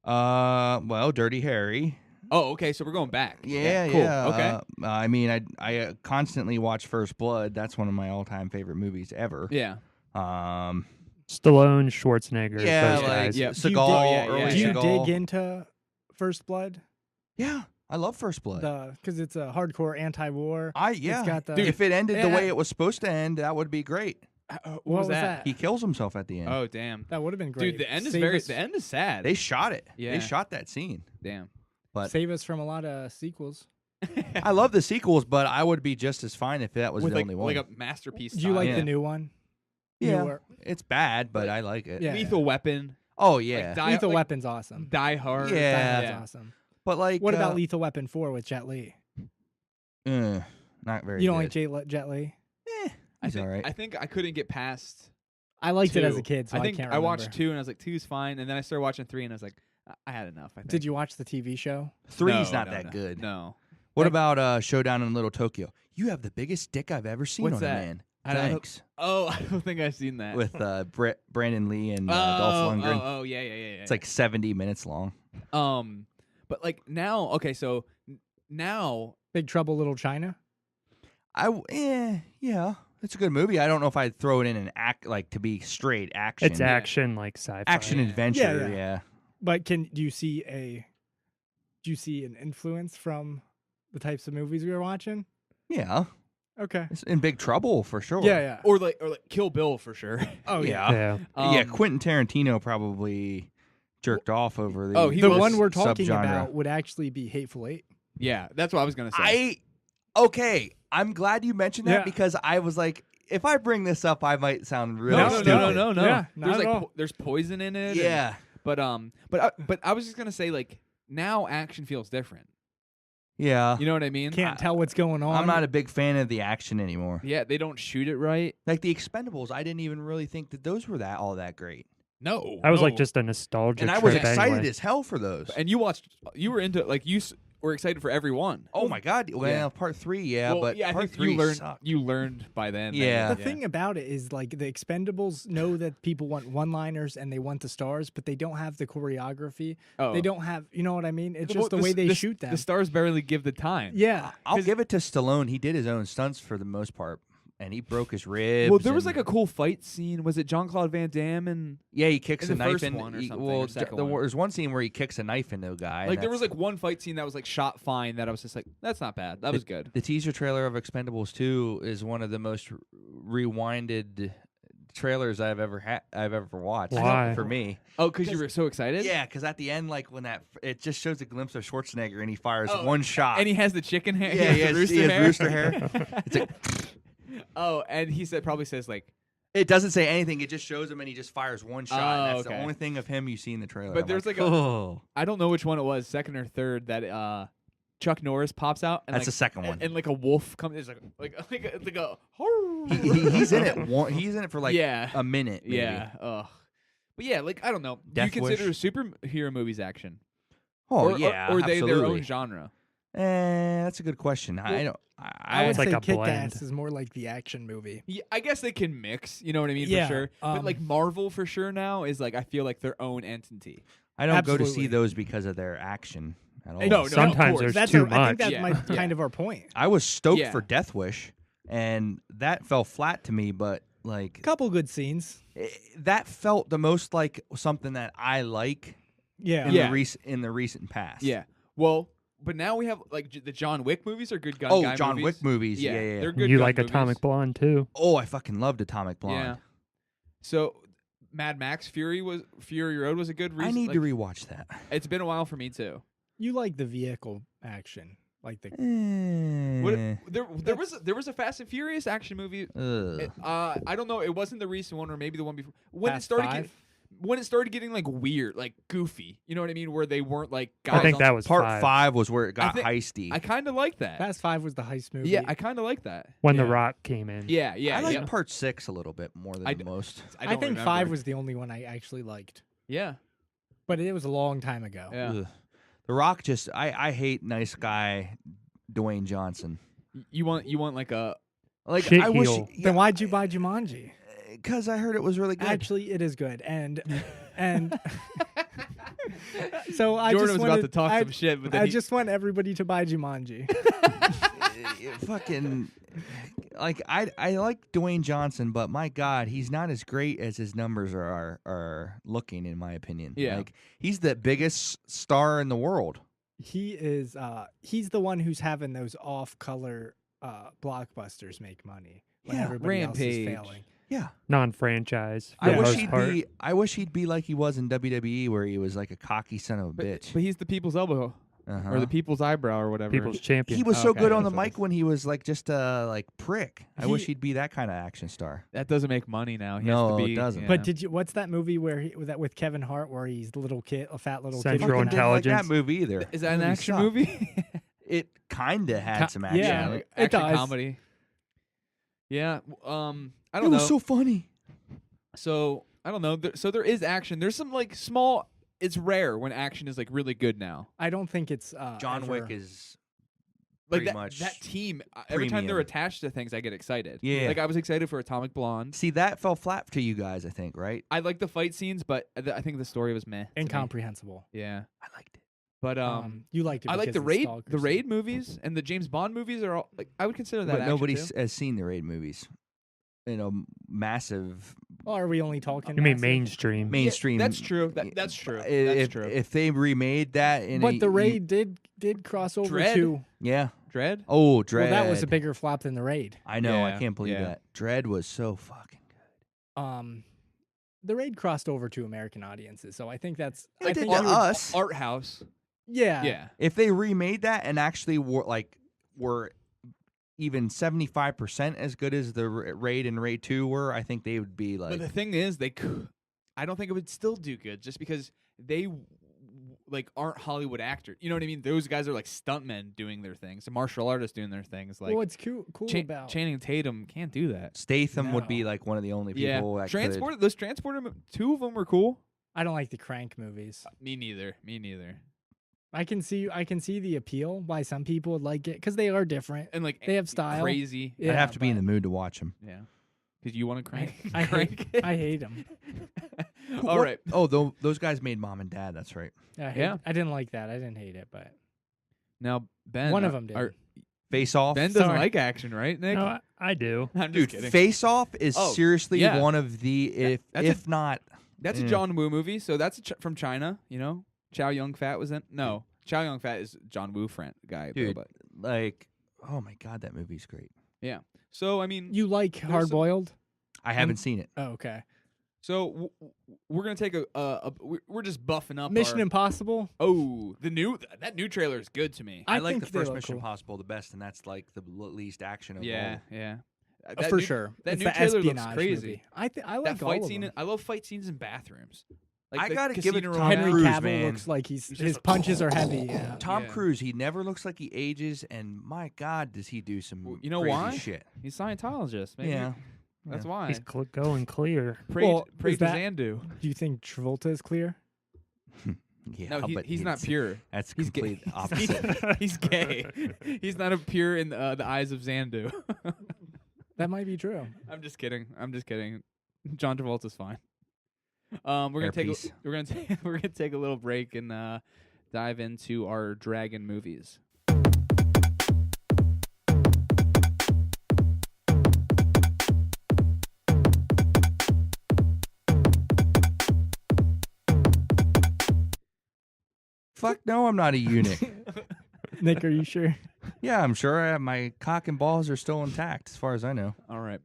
Speaker 4: Well, Dirty Harry.
Speaker 1: Oh, okay. So we're going back.
Speaker 4: Yeah,
Speaker 1: Cool.
Speaker 4: yeah.
Speaker 1: Okay.
Speaker 4: I mean, I constantly watch First Blood. That's one of my all-time favorite movies ever.
Speaker 1: Yeah.
Speaker 3: Stallone, Schwarzenegger,
Speaker 4: Yeah,
Speaker 3: those
Speaker 4: like
Speaker 3: guys.
Speaker 1: Yeah.
Speaker 4: Seagal.
Speaker 1: yeah,
Speaker 4: early
Speaker 1: yeah.
Speaker 2: Do you
Speaker 4: Seagal.
Speaker 2: dig into First Blood?
Speaker 4: Yeah, I love First Blood.
Speaker 2: Because it's a hardcore anti-war.
Speaker 4: Yeah.
Speaker 2: It's got the
Speaker 1: Dude,
Speaker 4: if it ended the
Speaker 2: yeah.
Speaker 4: way it was supposed to end, that would be great.
Speaker 1: What
Speaker 2: was
Speaker 1: was
Speaker 2: that?
Speaker 4: He kills himself at the end.
Speaker 1: Oh, damn.
Speaker 2: That would have been great.
Speaker 1: Dude, the end is
Speaker 2: Save
Speaker 1: very.
Speaker 2: us-
Speaker 1: The end is sad.
Speaker 4: They shot it.
Speaker 1: Yeah.
Speaker 4: They shot that scene.
Speaker 1: Damn.
Speaker 4: But
Speaker 2: save us from a lot of sequels.
Speaker 4: I love the sequels, but I would be just as fine if that was
Speaker 1: With
Speaker 4: the
Speaker 1: like,
Speaker 4: only one.
Speaker 1: like a masterpiece.
Speaker 2: Do you like
Speaker 4: Yeah.
Speaker 2: the new one?
Speaker 4: yeah,
Speaker 2: Newer?
Speaker 4: it's bad, but I like it.
Speaker 2: Yeah.
Speaker 1: Lethal Weapon.
Speaker 4: Oh yeah,
Speaker 1: Die,
Speaker 2: Lethal
Speaker 1: like,
Speaker 2: Weapon's awesome.
Speaker 1: Die Hard.
Speaker 4: Yeah.
Speaker 2: Die Hard's awesome.
Speaker 4: but like,
Speaker 2: What about Lethal Weapon 4 with Jet Li?
Speaker 4: not very.
Speaker 2: You don't
Speaker 4: good.
Speaker 2: like Jet Li?
Speaker 4: He's all right.
Speaker 1: I think I couldn't get past.
Speaker 2: I liked it as a
Speaker 1: 2.
Speaker 2: kid, so I
Speaker 1: think
Speaker 2: can't
Speaker 1: I
Speaker 2: remember.
Speaker 1: watched 2 and I was like 2's fine, and then I started watching 3 and I was like I had enough. I think.
Speaker 2: Did you watch the TV show?
Speaker 4: Three's
Speaker 1: No,
Speaker 4: not
Speaker 1: no,
Speaker 4: that
Speaker 1: no.
Speaker 4: good.
Speaker 1: No.
Speaker 4: What
Speaker 2: Like-
Speaker 4: about Showdown in Little Tokyo? You have the biggest dick I've ever seen
Speaker 1: What's
Speaker 4: on
Speaker 1: that?
Speaker 4: a man.
Speaker 1: I don't-
Speaker 4: Thanks.
Speaker 1: Oh, I don't think I've seen that.
Speaker 4: With Brandon Lee and Dolph Lundgren.
Speaker 1: Oh, yeah.
Speaker 4: It's like 70 minutes long.
Speaker 1: But like now, okay, so now,
Speaker 2: Big Trouble Little China?
Speaker 4: Yeah, it's a good movie. I don't know if I'd throw it in an act like to be straight action.
Speaker 3: It's action, like sci-fi.
Speaker 4: action
Speaker 1: Yeah.
Speaker 4: adventure.
Speaker 2: Yeah.
Speaker 4: Yeah.
Speaker 2: But do you see an influence from the types of movies we were watching?
Speaker 4: Yeah.
Speaker 2: Okay.
Speaker 4: It's in big trouble for sure.
Speaker 2: Yeah.
Speaker 1: or like Kill Bill for sure.
Speaker 2: Oh yeah.
Speaker 4: Yeah.
Speaker 3: Yeah.
Speaker 4: Yeah, Quentin Tarantino probably jerked off over the.
Speaker 1: Oh, he
Speaker 2: The
Speaker 1: was
Speaker 2: one we're talking
Speaker 4: subgenre.
Speaker 2: about would actually be Hateful Eight.
Speaker 1: Yeah, that's what I was gonna say.
Speaker 4: Okay, I'm glad you mentioned that
Speaker 2: Yeah.
Speaker 4: because I was like, if I bring this up, I might sound really
Speaker 1: no,
Speaker 4: stupid.
Speaker 1: no.
Speaker 2: Yeah, not
Speaker 1: there's
Speaker 2: at
Speaker 1: like
Speaker 2: all.
Speaker 1: there's poison in it. and-
Speaker 4: Yeah.
Speaker 1: but I was just gonna say like now action feels different.
Speaker 4: Yeah.
Speaker 1: You know what I mean?
Speaker 2: Can't tell what's going on.
Speaker 4: I'm not a big fan of the action anymore.
Speaker 1: Yeah, they don't shoot it right.
Speaker 4: Like the Expendables, I didn't even really think that those were all that great.
Speaker 1: No,
Speaker 3: That was like
Speaker 1: no.
Speaker 3: just a nostalgia
Speaker 4: And I
Speaker 3: trip
Speaker 4: was excited
Speaker 3: anyway.
Speaker 4: as hell for those.
Speaker 1: And you were into like were excited for every one.
Speaker 4: Oh my god! Well,
Speaker 1: Yeah.
Speaker 4: part 3, yeah,
Speaker 1: Well,
Speaker 4: but
Speaker 1: yeah, I
Speaker 4: part
Speaker 1: think
Speaker 4: 3
Speaker 1: you learned by then. that-
Speaker 4: Yeah.
Speaker 2: The thing about it is, like, the Expendables know that people want one-liners and they want the stars, but they don't have the choreography.
Speaker 1: Oh.
Speaker 2: They don't have, you know what I mean? It's
Speaker 1: Well,
Speaker 2: just the way they
Speaker 1: the-
Speaker 2: shoot them.
Speaker 1: The stars barely give the time.
Speaker 2: Yeah.
Speaker 4: I'll give it to Stallone. He did his own stunts for the most part, and he broke his ribs.
Speaker 1: Well, there was
Speaker 4: and-
Speaker 1: like a cool fight scene. Was it Jean-Claude Van Damme and
Speaker 4: yeah, he kicks
Speaker 1: in
Speaker 4: a
Speaker 1: the
Speaker 4: knife
Speaker 1: first
Speaker 4: in.
Speaker 1: one or
Speaker 4: he-
Speaker 1: something,
Speaker 4: well,
Speaker 1: or second one.
Speaker 4: there's one scene where he kicks a knife into a guy.
Speaker 1: like
Speaker 4: and
Speaker 1: there was
Speaker 4: that's-
Speaker 1: like one fight scene that was like shot fine that I was just like that's not bad. That was good.
Speaker 4: the teaser trailer of Expendables 2 is one of the most rewinded trailers I've ever watched.
Speaker 3: Why?
Speaker 4: For me?
Speaker 1: Oh, because you were so excited.
Speaker 4: Yeah, because at the end, like when it just shows a glimpse of Schwarzenegger and he fires
Speaker 1: Oh,
Speaker 4: one shot.
Speaker 1: And he has the chicken hair.
Speaker 4: yeah,
Speaker 1: he has the
Speaker 4: he has
Speaker 1: rooster
Speaker 4: rooster
Speaker 1: hair.
Speaker 4: hair. It's like
Speaker 1: Oh, and he probably says like,
Speaker 4: it doesn't say anything. It just shows him and he just fires one shot.
Speaker 1: Oh,
Speaker 4: and that's
Speaker 1: okay.
Speaker 4: the only thing of him you see in the trailer.
Speaker 1: But
Speaker 4: I'm
Speaker 1: there's like a-
Speaker 4: oh,
Speaker 1: I don't know which one it was, second or third, that Chuck Norris pops out. And
Speaker 4: that's
Speaker 1: like,
Speaker 4: the second one.
Speaker 1: And like a wolf comes. It's like a.
Speaker 4: He's in it. He's in it for like
Speaker 1: yeah.
Speaker 4: a minute. Maybe.
Speaker 1: Yeah. Ugh. But yeah, like I don't know.
Speaker 4: Death
Speaker 1: Do you consider superhero movies action?
Speaker 4: Oh
Speaker 1: or,
Speaker 4: yeah.
Speaker 1: Or are they their
Speaker 4: absolutely.
Speaker 1: own genre?
Speaker 4: That's a good question. I don't.
Speaker 2: I would
Speaker 3: It's like
Speaker 2: say
Speaker 3: a blend.
Speaker 2: Kick-Ass is more like the action movie.
Speaker 1: Yeah, I guess they can mix. You know what I mean?
Speaker 2: Yeah,
Speaker 1: For sure. But
Speaker 2: um,
Speaker 1: like Marvel, for sure now is like I feel like their own entity.
Speaker 4: I don't go to see
Speaker 2: Absolutely.
Speaker 4: those because of their action at all.
Speaker 1: No,
Speaker 3: Sometimes
Speaker 1: of course.
Speaker 3: there's
Speaker 2: That's
Speaker 3: too
Speaker 2: I think
Speaker 3: much.
Speaker 2: that's
Speaker 1: Yeah.
Speaker 2: kind of our point.
Speaker 4: I was stoked
Speaker 1: Yeah.
Speaker 4: for Death Wish, and that fell flat to me. But like
Speaker 2: Couple good scenes.
Speaker 4: that felt the most like something that I like
Speaker 2: Yeah.
Speaker 4: in
Speaker 1: Yeah.
Speaker 4: the recent past.
Speaker 1: Yeah. Well, but now we have like the John Wick movies are good gun
Speaker 4: Oh,
Speaker 1: guy
Speaker 4: John
Speaker 1: movies.
Speaker 4: Wick movies. Yeah,
Speaker 1: They're good.
Speaker 3: You
Speaker 1: gun
Speaker 3: like
Speaker 1: movies.
Speaker 3: Atomic Blonde too?
Speaker 4: Oh, I fucking loved Atomic Blonde.
Speaker 1: Yeah. So Mad Max Fury Road was a good.
Speaker 4: I need to rewatch that.
Speaker 1: It's been a while for me too.
Speaker 2: You like the vehicle action, like the
Speaker 1: What, there was a Fast and Furious action movie.
Speaker 4: Ugh.
Speaker 1: I don't know. It wasn't the recent one or maybe the one before. When
Speaker 2: Fast
Speaker 1: it started,
Speaker 2: Five?
Speaker 1: when it started getting like weird, like goofy. You know what I mean? Where they weren't like guys.
Speaker 3: I think that was
Speaker 4: Part 5 was where it got heisty.
Speaker 1: I kind of like that.
Speaker 2: Fast 5 was the heist movie.
Speaker 1: Yeah, I kind of like that.
Speaker 3: When The Rock came in.
Speaker 1: Yeah.
Speaker 4: I like part 6 a little bit more than most.
Speaker 1: I
Speaker 2: think
Speaker 1: remember.
Speaker 2: 5 was the only one I actually liked.
Speaker 1: Yeah.
Speaker 2: But it was a long time ago.
Speaker 1: Yeah.
Speaker 4: Ugh. The Rock just I hate nice guy Dwayne Johnson.
Speaker 1: You want like a
Speaker 3: Shit
Speaker 4: I wish
Speaker 3: heel.
Speaker 2: Then why'd you buy Jumanji?
Speaker 4: because I heard it was really good.
Speaker 2: Actually, it is good, and so I
Speaker 1: Jordan
Speaker 2: just
Speaker 1: was
Speaker 2: wanted,
Speaker 1: about to talk some shit, but then
Speaker 2: I
Speaker 1: he-
Speaker 2: just want everybody to buy Jumanji.
Speaker 4: Fucking like I like Dwayne Johnson, but my God, he's not as great as his numbers are looking, in my opinion.
Speaker 1: Yeah.
Speaker 4: Like he's the biggest star in the world.
Speaker 2: He is. He's the one who's having those off-color blockbusters make money when
Speaker 4: Yeah,
Speaker 2: everybody else is
Speaker 1: Rampage.
Speaker 2: failing.
Speaker 4: Yeah.
Speaker 3: Non-franchise. For
Speaker 4: I
Speaker 3: the
Speaker 4: wish
Speaker 3: most
Speaker 4: he'd
Speaker 3: part.
Speaker 4: be. I wish he'd be like he was in WWE, where he was like a cocky son of a bitch.
Speaker 1: But he's the people's elbow
Speaker 4: Uh-huh.
Speaker 1: or the people's eyebrow or whatever.
Speaker 3: People's champion.
Speaker 4: He was so
Speaker 1: Okay,
Speaker 4: good on the
Speaker 1: that's what it
Speaker 4: mic
Speaker 1: is.
Speaker 4: when he was like just a like prick. I wish
Speaker 2: He-
Speaker 4: he'd be that kind of action star.
Speaker 1: That doesn't make money now. He
Speaker 4: No,
Speaker 1: has to
Speaker 4: it
Speaker 1: be,
Speaker 4: doesn't.
Speaker 1: yeah.
Speaker 2: But did you? What's that movie where that with Kevin Hart, where he's the little kid, a fat little kid?
Speaker 3: Central
Speaker 4: Fucking didn't like
Speaker 3: Intelligence.
Speaker 4: that movie either.
Speaker 1: Is that an
Speaker 4: Movie
Speaker 1: action
Speaker 4: sucked.
Speaker 1: movie?
Speaker 4: It kind of had some action.
Speaker 2: yeah,
Speaker 4: in it.
Speaker 2: it
Speaker 1: action
Speaker 2: does.
Speaker 1: comedy. Yeah. I
Speaker 4: It
Speaker 1: don't know.
Speaker 4: was so funny.
Speaker 1: So I don't know. So there is action. There's some like small. It's rare when action is like really good now.
Speaker 2: I don't think it's
Speaker 4: John
Speaker 2: ever-
Speaker 4: Wick is
Speaker 1: Like
Speaker 4: pretty
Speaker 1: that,
Speaker 4: much
Speaker 1: that team. Every time they're
Speaker 4: premium.
Speaker 1: attached to things, I get excited.
Speaker 4: Yeah.
Speaker 1: Like I was excited for Atomic Blonde.
Speaker 4: See, that fell flat to you guys, I think, right?
Speaker 1: I like the fight scenes, but I think the story was meh. to me.
Speaker 2: incomprehensible.
Speaker 1: Yeah.
Speaker 4: I liked it.
Speaker 1: But
Speaker 2: You liked it.
Speaker 1: I like
Speaker 2: because
Speaker 1: the
Speaker 2: of
Speaker 1: raid.
Speaker 2: Stalker
Speaker 1: The
Speaker 2: scene.
Speaker 1: raid movies and the James Bond movies are all like I would consider that.
Speaker 4: But
Speaker 1: action
Speaker 4: nobody
Speaker 1: too.
Speaker 4: has seen the Raid movies. You know, massive
Speaker 2: Well, are we only talking?
Speaker 3: You mean
Speaker 2: massive?
Speaker 3: mainstream?
Speaker 4: mainstream.
Speaker 1: That's true. That's true.
Speaker 4: If,
Speaker 1: That's true.
Speaker 4: If they remade that in
Speaker 2: But the raid did cross over
Speaker 1: Dread?
Speaker 2: to.
Speaker 4: yeah.
Speaker 1: Dread.
Speaker 4: Oh, Dread.
Speaker 2: Well, that was a bigger flop than the raid.
Speaker 4: I know. I
Speaker 1: Yeah,
Speaker 4: can't believe
Speaker 1: yeah.
Speaker 4: that. Dread was so fucking good.
Speaker 2: The raid crossed over to American audiences, so I think that's.
Speaker 4: It
Speaker 2: I
Speaker 4: did
Speaker 2: think
Speaker 4: to
Speaker 2: you would-
Speaker 4: us.
Speaker 1: Art house.
Speaker 2: Yeah.
Speaker 1: Yeah.
Speaker 4: If they remade that and actually were even 75% as good as the Raid and Raid 2 were, I think they would be like.
Speaker 1: But the thing is, they could. I don't think it would still do good, just because they like aren't Hollywood actors. You know what I mean? Those guys are like stuntmen doing their things, martial artists doing their things. Like
Speaker 2: well, what's cool about
Speaker 1: Channing Tatum can't do that.
Speaker 4: Statham would be
Speaker 2: No.
Speaker 4: like one of the only
Speaker 1: Yeah,
Speaker 4: people that
Speaker 1: Transporter. Those Transporter. Two of them were cool.
Speaker 2: I don't like the Crank movies.
Speaker 1: Me neither. Me neither.
Speaker 2: I can see the appeal why some people would like it because they are different.
Speaker 1: And like
Speaker 2: They have style.
Speaker 1: Crazy.
Speaker 4: could.
Speaker 2: Yeah,
Speaker 4: I'd have to be in
Speaker 2: but
Speaker 4: the mood to watch them.
Speaker 1: Yeah. Because you want to crank.
Speaker 2: I
Speaker 1: crank.
Speaker 2: I hate them.
Speaker 1: All right.
Speaker 4: Oh, those guys made Mom and Dad. That's right.
Speaker 1: Yeah.
Speaker 2: I didn't like that. I didn't hate it, but
Speaker 1: Now Ben.
Speaker 2: one of them did.
Speaker 4: Face Off.
Speaker 1: Ben doesn't
Speaker 2: Sorry.
Speaker 1: like action, right, Nick?
Speaker 3: No, I do.
Speaker 1: I'm
Speaker 4: Dude,
Speaker 1: just kidding.
Speaker 4: Face Off is
Speaker 1: Oh,
Speaker 4: seriously
Speaker 1: yeah.
Speaker 4: one of the
Speaker 1: That's
Speaker 4: if not.
Speaker 1: That's a
Speaker 4: Yeah.
Speaker 1: John Woo movie, so that's from China. You know, Chow Yun Fat was in. No, Chow Yun Fat is John Woo friend guy. though,
Speaker 4: Dude.
Speaker 1: but
Speaker 4: Like, oh my God, that movie's great.
Speaker 1: yeah. So I mean,
Speaker 2: you like
Speaker 1: some-
Speaker 2: Hard Boiled?
Speaker 4: I haven't seen it.
Speaker 2: Oh, okay.
Speaker 1: so we're gonna take we're just buffing up.
Speaker 2: Mission
Speaker 1: our,
Speaker 2: Impossible.
Speaker 1: Oh, that new trailer is good to me.
Speaker 2: I
Speaker 4: I like
Speaker 2: think
Speaker 4: the
Speaker 2: they
Speaker 4: first
Speaker 2: look
Speaker 4: Mission
Speaker 2: cool.
Speaker 4: Impossible the best, and that's like the least action of
Speaker 1: Yeah,
Speaker 4: all.
Speaker 1: yeah.
Speaker 2: For
Speaker 1: new-
Speaker 2: sure.
Speaker 1: That
Speaker 2: It's
Speaker 1: new
Speaker 2: the
Speaker 1: trailer looks
Speaker 2: espionage
Speaker 1: crazy.
Speaker 2: movie. I like
Speaker 1: That
Speaker 2: all
Speaker 1: fight
Speaker 2: of
Speaker 1: scene.
Speaker 2: them.
Speaker 1: I love fight scenes in bathrooms. Like
Speaker 4: I
Speaker 1: the
Speaker 4: gotta give it
Speaker 1: Casino
Speaker 4: Tom
Speaker 1: Royale.
Speaker 2: Henry
Speaker 4: Cruise,
Speaker 2: Cavill
Speaker 4: man.
Speaker 2: looks like
Speaker 1: He's
Speaker 2: his
Speaker 1: just
Speaker 2: punches are heavy. Yeah.
Speaker 4: Tom
Speaker 1: Yeah.
Speaker 4: Cruise, he never looks like he ages, and my God, does he do some
Speaker 1: Well, you know
Speaker 4: crazy
Speaker 1: why?
Speaker 4: shit?
Speaker 1: He's Scientologist. Maybe.
Speaker 4: Yeah.
Speaker 1: That's
Speaker 4: Yeah.
Speaker 1: why.
Speaker 3: He's going clear.
Speaker 1: Pray,
Speaker 2: Well,
Speaker 1: pray
Speaker 2: is
Speaker 1: to
Speaker 2: that-
Speaker 1: Xandu.
Speaker 2: Do you think Travolta is clear?
Speaker 4: Yeah,
Speaker 1: No,
Speaker 4: but
Speaker 1: he's not pure.
Speaker 4: That's
Speaker 1: He's
Speaker 4: complete
Speaker 1: gay.
Speaker 4: opposite.
Speaker 1: He's gay. He's not a pure in the eyes of Xandu.
Speaker 2: That might be true.
Speaker 1: I'm just kidding. John Travolta's fine. We're gonna take
Speaker 4: Hairpiece.
Speaker 1: we're gonna take a little break and dive into our dragon movies.
Speaker 4: Fuck no, I'm not a eunuch.
Speaker 2: Nick, are you sure?
Speaker 4: Yeah, I'm sure my cock and balls are still intact, as far as I know.
Speaker 1: All right,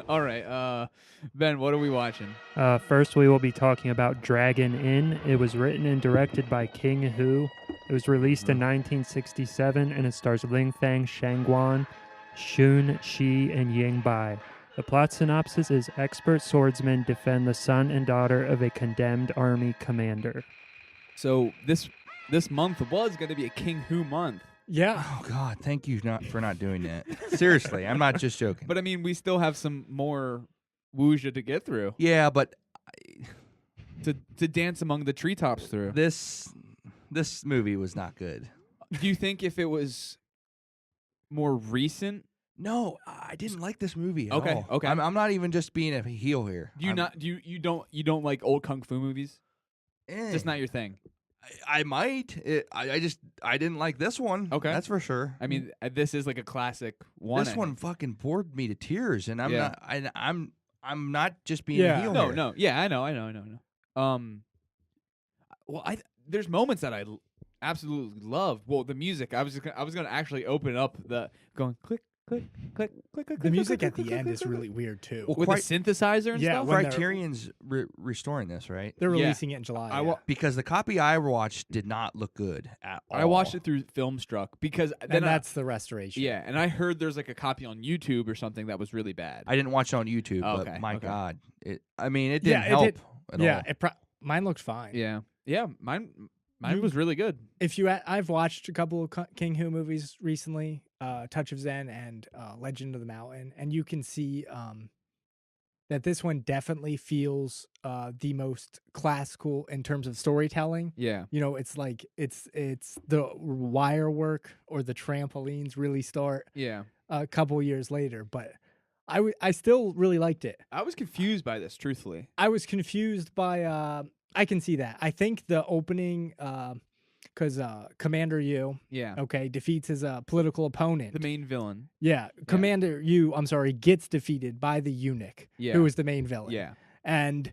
Speaker 1: all right. Ben, what are we watching?
Speaker 3: First, we will be talking about Dragon Inn. It was written and directed by King Hu. It was released in 1967, and it stars Ling Fang, Shangguan, Shun Shi, and Ying Bai. The plot synopsis is expert swordsmen defend the son and daughter of a condemned army commander.
Speaker 1: So this month was going to be a King Hu month.
Speaker 2: Yeah.
Speaker 4: Oh God, thank you for not doing that. Seriously, I'm not just joking.
Speaker 1: But I mean, we still have some more Wuxia to get through.
Speaker 4: Yeah, but
Speaker 1: To dance among the treetops through.
Speaker 4: this movie was not good.
Speaker 1: Do you think if it was more recent?
Speaker 4: No, I didn't like this movie at
Speaker 1: Okay,
Speaker 4: all.
Speaker 1: okay.
Speaker 4: I'm not even just being a heel here.
Speaker 1: Do you you don't like old kung fu movies? Just not your thing.
Speaker 4: I might. I didn't like this one.
Speaker 1: Okay.
Speaker 4: That's for sure.
Speaker 1: I mean, this is like a classic one.
Speaker 4: This
Speaker 1: I
Speaker 4: one
Speaker 1: think.
Speaker 4: fucking bored me to tears, and I'm
Speaker 1: Yeah.
Speaker 4: not. I'm not just being
Speaker 2: Yeah.
Speaker 4: a heel.
Speaker 1: No,
Speaker 4: here.
Speaker 1: no. Yeah, I know. Well, there's moments that I absolutely love. Well, the music. I was gonna actually open up the going click click click click click.
Speaker 2: The music
Speaker 1: click,
Speaker 2: at the
Speaker 1: click,
Speaker 2: end
Speaker 1: click,
Speaker 2: is
Speaker 1: click,
Speaker 2: really weird too.
Speaker 4: Well,
Speaker 1: with
Speaker 4: quite-
Speaker 1: the synthesizer and
Speaker 2: Yeah,
Speaker 1: stuff.
Speaker 2: when they're-
Speaker 4: Criterion's restoring this, right?
Speaker 2: They're
Speaker 1: Yeah.
Speaker 2: releasing it in July.
Speaker 4: Because the copy I watched did not look good at all.
Speaker 1: I watched it through Filmstruck because then
Speaker 2: and that's the restoration.
Speaker 1: yeah, and I heard there's like a copy on YouTube or something that was really bad.
Speaker 4: I didn't watch it on YouTube,
Speaker 1: Oh,
Speaker 4: but
Speaker 1: okay,
Speaker 4: my
Speaker 1: okay.
Speaker 4: God, it didn't
Speaker 2: Yeah, it
Speaker 4: help
Speaker 2: did.
Speaker 4: at
Speaker 2: Yeah,
Speaker 4: all.
Speaker 2: mine looked fine.
Speaker 1: yeah, mine
Speaker 2: You-
Speaker 1: was really good.
Speaker 2: If I've watched a couple of King Hu movies recently, Touch of Zen and Legend of the Mountain, and you can see that this one definitely feels the most classical in terms of storytelling.
Speaker 1: Yeah,
Speaker 2: You know, it's like it's the wire work or the trampolines really start
Speaker 1: yeah.
Speaker 2: a couple years later, but I still really liked it.
Speaker 1: I was confused by this, truthfully.
Speaker 2: I was confused by I can see that. I think the opening because Commander Yu,
Speaker 1: Yeah,
Speaker 2: okay, defeats his political opponent.
Speaker 1: the main villain.
Speaker 2: Yeah, Commander Yu, I'm sorry, gets defeated by the eunuch,
Speaker 1: Yeah.
Speaker 2: who is the main villain.
Speaker 1: Yeah,
Speaker 2: And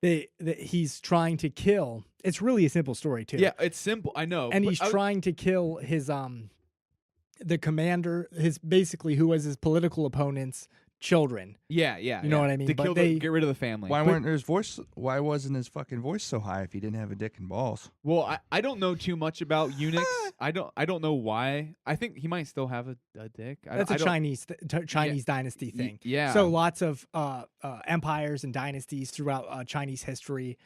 Speaker 2: he's trying to kill. It's really a simple story too.
Speaker 1: yeah. It's simple. I know,
Speaker 2: And
Speaker 1: but
Speaker 2: he's trying to kill his the commander, his basically who was his political opponent's children.
Speaker 1: Yeah, yeah.
Speaker 2: You know what I mean?
Speaker 1: To
Speaker 2: But
Speaker 1: kill get rid of the family.
Speaker 4: Why wasn't his fucking voice so high if he didn't have a dick and balls?
Speaker 1: Well, I don't know too much about eunuchs. I don't know why. I think he might still have a dick.
Speaker 2: That's a Chinese dynasty thing.
Speaker 1: Yeah.
Speaker 2: So lots of empires and dynasties throughout Chinese history,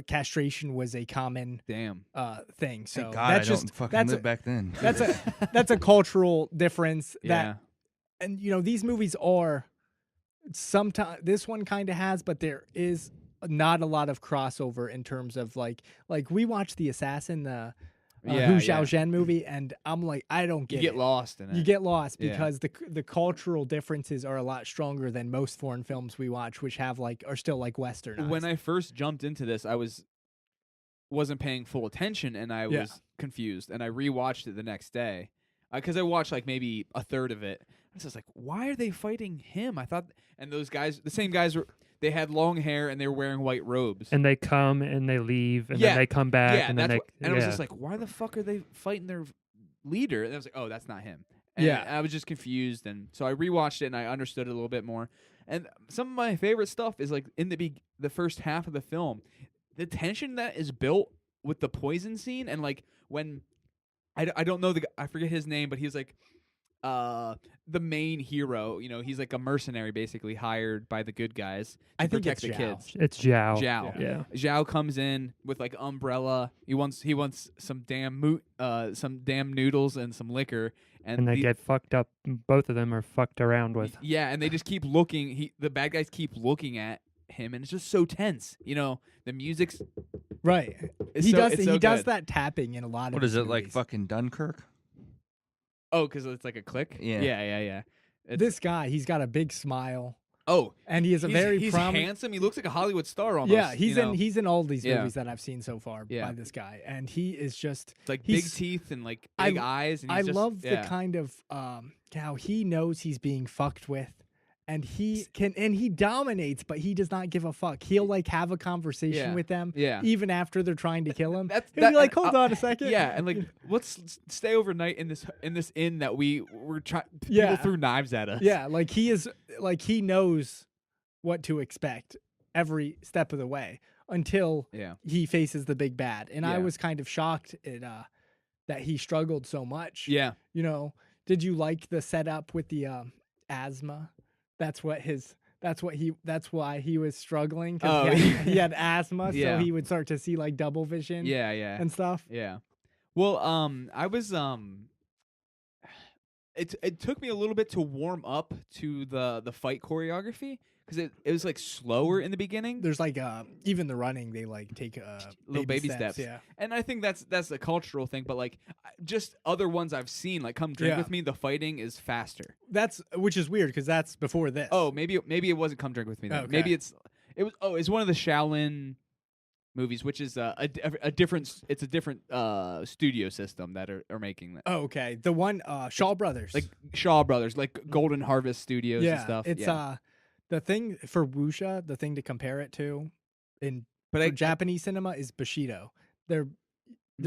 Speaker 2: castration was a common
Speaker 1: Damn.
Speaker 2: thing. So
Speaker 4: Thank God
Speaker 2: that's
Speaker 4: I
Speaker 2: just
Speaker 4: don't fucking
Speaker 2: that's
Speaker 4: live
Speaker 2: a,
Speaker 4: back then.
Speaker 2: that's a cultural difference.
Speaker 1: Yeah.
Speaker 2: And you know these movies are sometimes this one kind of has, but there is not a lot of crossover in terms of like we watched The Assassin, the Hu Xiaozhen movie, and I'm like, I don't get
Speaker 1: You get
Speaker 2: it.
Speaker 1: lost in it.
Speaker 2: You get lost
Speaker 1: Yeah.
Speaker 2: because the cultural differences are a lot stronger than most foreign films we watch, which have are still like Western.
Speaker 1: When I first jumped into this, I wasn't paying full attention, and I
Speaker 2: Yeah.
Speaker 1: was confused, and I rewatched it the next day because I watched like maybe a third of it. I was just like, why are they fighting him? I thought, and those guys, the same guys they had long hair and they were wearing white robes.
Speaker 3: And they come and they leave and
Speaker 1: Yeah.
Speaker 3: then they come back
Speaker 1: Yeah,
Speaker 3: and then they
Speaker 1: I was just like, why the fuck are they fighting their leader? And I was like, oh, that's not him. And
Speaker 2: Yeah.
Speaker 1: I was just confused, and so I rewatched it and I understood it a little bit more. And some of my favorite stuff is like in the first half of the film, the tension that is built with the poison scene, and like when I don't know I forget his name, but he's like the main hero. You know, he's like a mercenary basically hired by the good guys to
Speaker 2: I think
Speaker 1: protect
Speaker 2: it's
Speaker 1: the
Speaker 2: Zhao.
Speaker 1: kids.
Speaker 3: it's Zhao.
Speaker 1: Zhao.
Speaker 3: Yeah.
Speaker 1: Zhao comes in with like umbrella. He wants some damn noodles and some liquor,
Speaker 3: And they get fucked up. Both of them are fucked around with.
Speaker 1: yeah, and they just keep looking. The bad guys keep looking at him, and it's just so tense. You know, the music's
Speaker 2: right,
Speaker 1: it's
Speaker 2: he
Speaker 1: so,
Speaker 2: does
Speaker 1: it's
Speaker 2: he
Speaker 1: so
Speaker 2: does
Speaker 1: good.
Speaker 2: that tapping in a lot of.
Speaker 4: What
Speaker 2: his
Speaker 4: is it like?
Speaker 2: movies.
Speaker 4: Fucking Dunkirk?
Speaker 1: Oh, because it's like a click.
Speaker 4: Yeah.
Speaker 1: yeah. It's,
Speaker 2: This guy, he's got a big smile,
Speaker 1: oh,
Speaker 2: and he is a
Speaker 1: he's
Speaker 2: prominent.
Speaker 1: handsome. He looks like a Hollywood star almost.
Speaker 2: Yeah,
Speaker 1: you know?
Speaker 2: he's in all these
Speaker 1: Yeah.
Speaker 2: movies that I've seen so far
Speaker 1: Yeah.
Speaker 2: by this guy, and he is just.
Speaker 1: It's like
Speaker 2: he's-
Speaker 1: big teeth and like
Speaker 2: I-
Speaker 1: big eyes. And
Speaker 2: I
Speaker 1: he's just,
Speaker 2: love
Speaker 1: yeah.
Speaker 2: the kind of how he knows he's being fucked with, and he dominates, but he does not give a fuck. He'll like have a conversation
Speaker 1: Yeah.
Speaker 2: with them,
Speaker 1: Yeah.
Speaker 2: even after they're trying to kill him.
Speaker 1: That's-
Speaker 2: He'll
Speaker 1: that-
Speaker 2: be like,
Speaker 1: and
Speaker 2: "Hold on a second."
Speaker 1: Yeah, and like let's stay overnight in this inn that we're trying.
Speaker 2: Yeah.
Speaker 1: People threw knives at us.
Speaker 2: Yeah, like he knows what to expect every step of the way until
Speaker 1: Yeah.
Speaker 2: he faces the big bad. And I
Speaker 1: Yeah.
Speaker 2: was kind of shocked at that he struggled so much.
Speaker 1: Yeah.
Speaker 2: You know, did you like the setup with the asthma? that's why he was struggling
Speaker 1: Oh,
Speaker 2: because he had asthma,
Speaker 1: Yeah.
Speaker 2: so he would start to see like double vision
Speaker 1: Yeah, yeah.
Speaker 2: and stuff.
Speaker 1: Yeah. Well, I was it took me a little bit to warm up to the fight choreography because it was like slower in the beginning.
Speaker 2: There's like even the running, they like take
Speaker 1: Little baby steps.
Speaker 2: Yeah.
Speaker 1: And I think that's a cultural thing, but like just other ones I've seen, like Come Drink
Speaker 2: Yeah.
Speaker 1: with Me, the fighting is faster.
Speaker 2: That's which is weird because that's before this.
Speaker 1: Oh, maybe it wasn't Come Drink with Me then.
Speaker 2: Okay.
Speaker 1: Maybe it's one of the Shaolin movies, which is a different studio system that are making that.
Speaker 2: Oh, okay. The one Shaw Brothers.
Speaker 1: Like Shaw Brothers, like Golden Harvest Studios and stuff.
Speaker 2: It's the thing for Wuxia, the thing to compare it to for Japanese cinema is Bushido. They're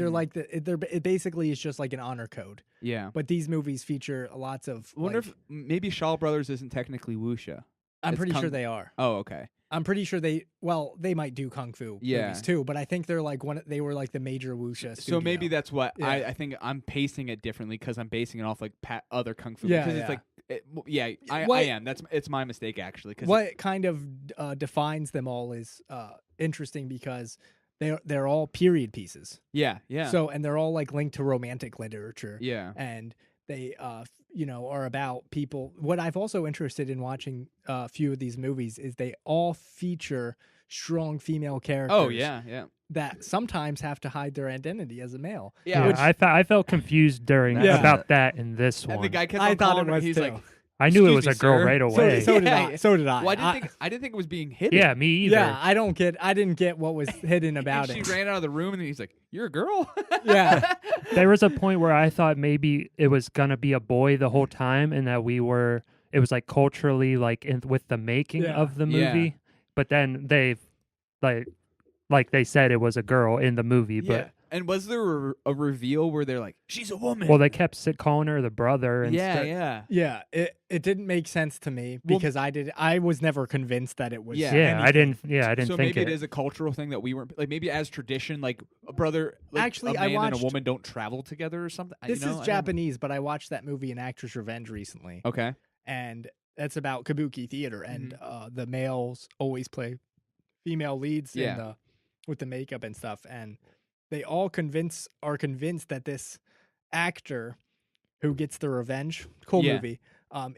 Speaker 2: like it basically is just like an honor code.
Speaker 1: Yeah.
Speaker 2: But these movies feature lots of
Speaker 1: I wonder if maybe Shaw Brothers isn't technically Wuxia.
Speaker 2: I'm
Speaker 1: It's
Speaker 2: pretty
Speaker 1: Kung-
Speaker 2: sure they are.
Speaker 1: Oh, okay.
Speaker 2: I'm pretty sure they might do kung fu movies too, but I think they're like they were like the major wuxia studio.
Speaker 1: So maybe that's what
Speaker 2: Yeah.
Speaker 1: I think I'm pacing it differently because I'm basing it off like other kung fu.
Speaker 2: Yeah,
Speaker 1: because
Speaker 2: yeah.
Speaker 1: it's like I
Speaker 2: What-
Speaker 1: am. It's my mistake actually. Cause
Speaker 2: what kind of defines them all is interesting because they're all period pieces.
Speaker 1: yeah.
Speaker 2: So and they're all like linked to romantic literature.
Speaker 1: Yeah.
Speaker 2: And they are about people. What I've also interested in watching a few of these movies is they all feature strong female characters.
Speaker 1: Oh yeah.
Speaker 2: That sometimes have to hide their identity as a male.
Speaker 1: Yeah.
Speaker 3: Yeah, I felt confused during
Speaker 2: Yeah.
Speaker 3: about that in this
Speaker 1: And
Speaker 3: one.
Speaker 1: the guy kept
Speaker 2: I
Speaker 1: on
Speaker 2: thought
Speaker 1: calling
Speaker 2: it
Speaker 1: her,
Speaker 2: was
Speaker 1: he's
Speaker 2: too.
Speaker 1: like,
Speaker 3: I knew it
Speaker 1: "Excuse
Speaker 3: was
Speaker 1: me,
Speaker 3: a girl
Speaker 1: sir."
Speaker 3: right
Speaker 2: So,
Speaker 3: away.
Speaker 2: so did
Speaker 1: Yeah,
Speaker 2: I. So did I.
Speaker 1: well,
Speaker 2: I-
Speaker 1: I didn't think it was being hidden.
Speaker 3: Yeah, me either.
Speaker 2: Yeah, I didn't get what was hidden about
Speaker 1: And
Speaker 2: it.
Speaker 1: she ran out of the room, and he's like, "You're a girl."
Speaker 2: Yeah.
Speaker 3: There was a point where I thought maybe it was gonna be a boy the whole time, and that it was like culturally like with the making
Speaker 2: Yeah.
Speaker 3: of the
Speaker 1: Yeah.
Speaker 3: movie. But then they like they said it was a girl in the movie.
Speaker 1: Yeah.
Speaker 3: But
Speaker 1: And was there a reveal where they're like, "She's a woman"?
Speaker 3: well, they kept calling her the brother. And
Speaker 1: yeah.
Speaker 2: Yeah, it didn't make sense to me
Speaker 1: Well-
Speaker 2: because I was never convinced that it was.
Speaker 1: Yeah.
Speaker 3: Yeah, I
Speaker 2: anything.
Speaker 3: didn't
Speaker 1: So
Speaker 3: think
Speaker 1: maybe it is a cultural thing that we weren't like. Maybe as tradition, like a brother, like
Speaker 2: Actually,
Speaker 1: a
Speaker 2: I
Speaker 1: man and a
Speaker 2: watched-
Speaker 1: woman don't travel together or something.
Speaker 2: This
Speaker 1: you know? I
Speaker 2: is
Speaker 1: don't-
Speaker 2: Japanese, but I watched that movie, An Actress Revenge, recently,
Speaker 1: Okay.
Speaker 2: and that's about kabuki theater, and
Speaker 1: Mm-hmm.
Speaker 2: the males always play female leads
Speaker 1: Yeah.
Speaker 2: with the makeup and stuff, and they all are convinced that this actor who gets the revenge, cool
Speaker 1: Yeah.
Speaker 2: movie,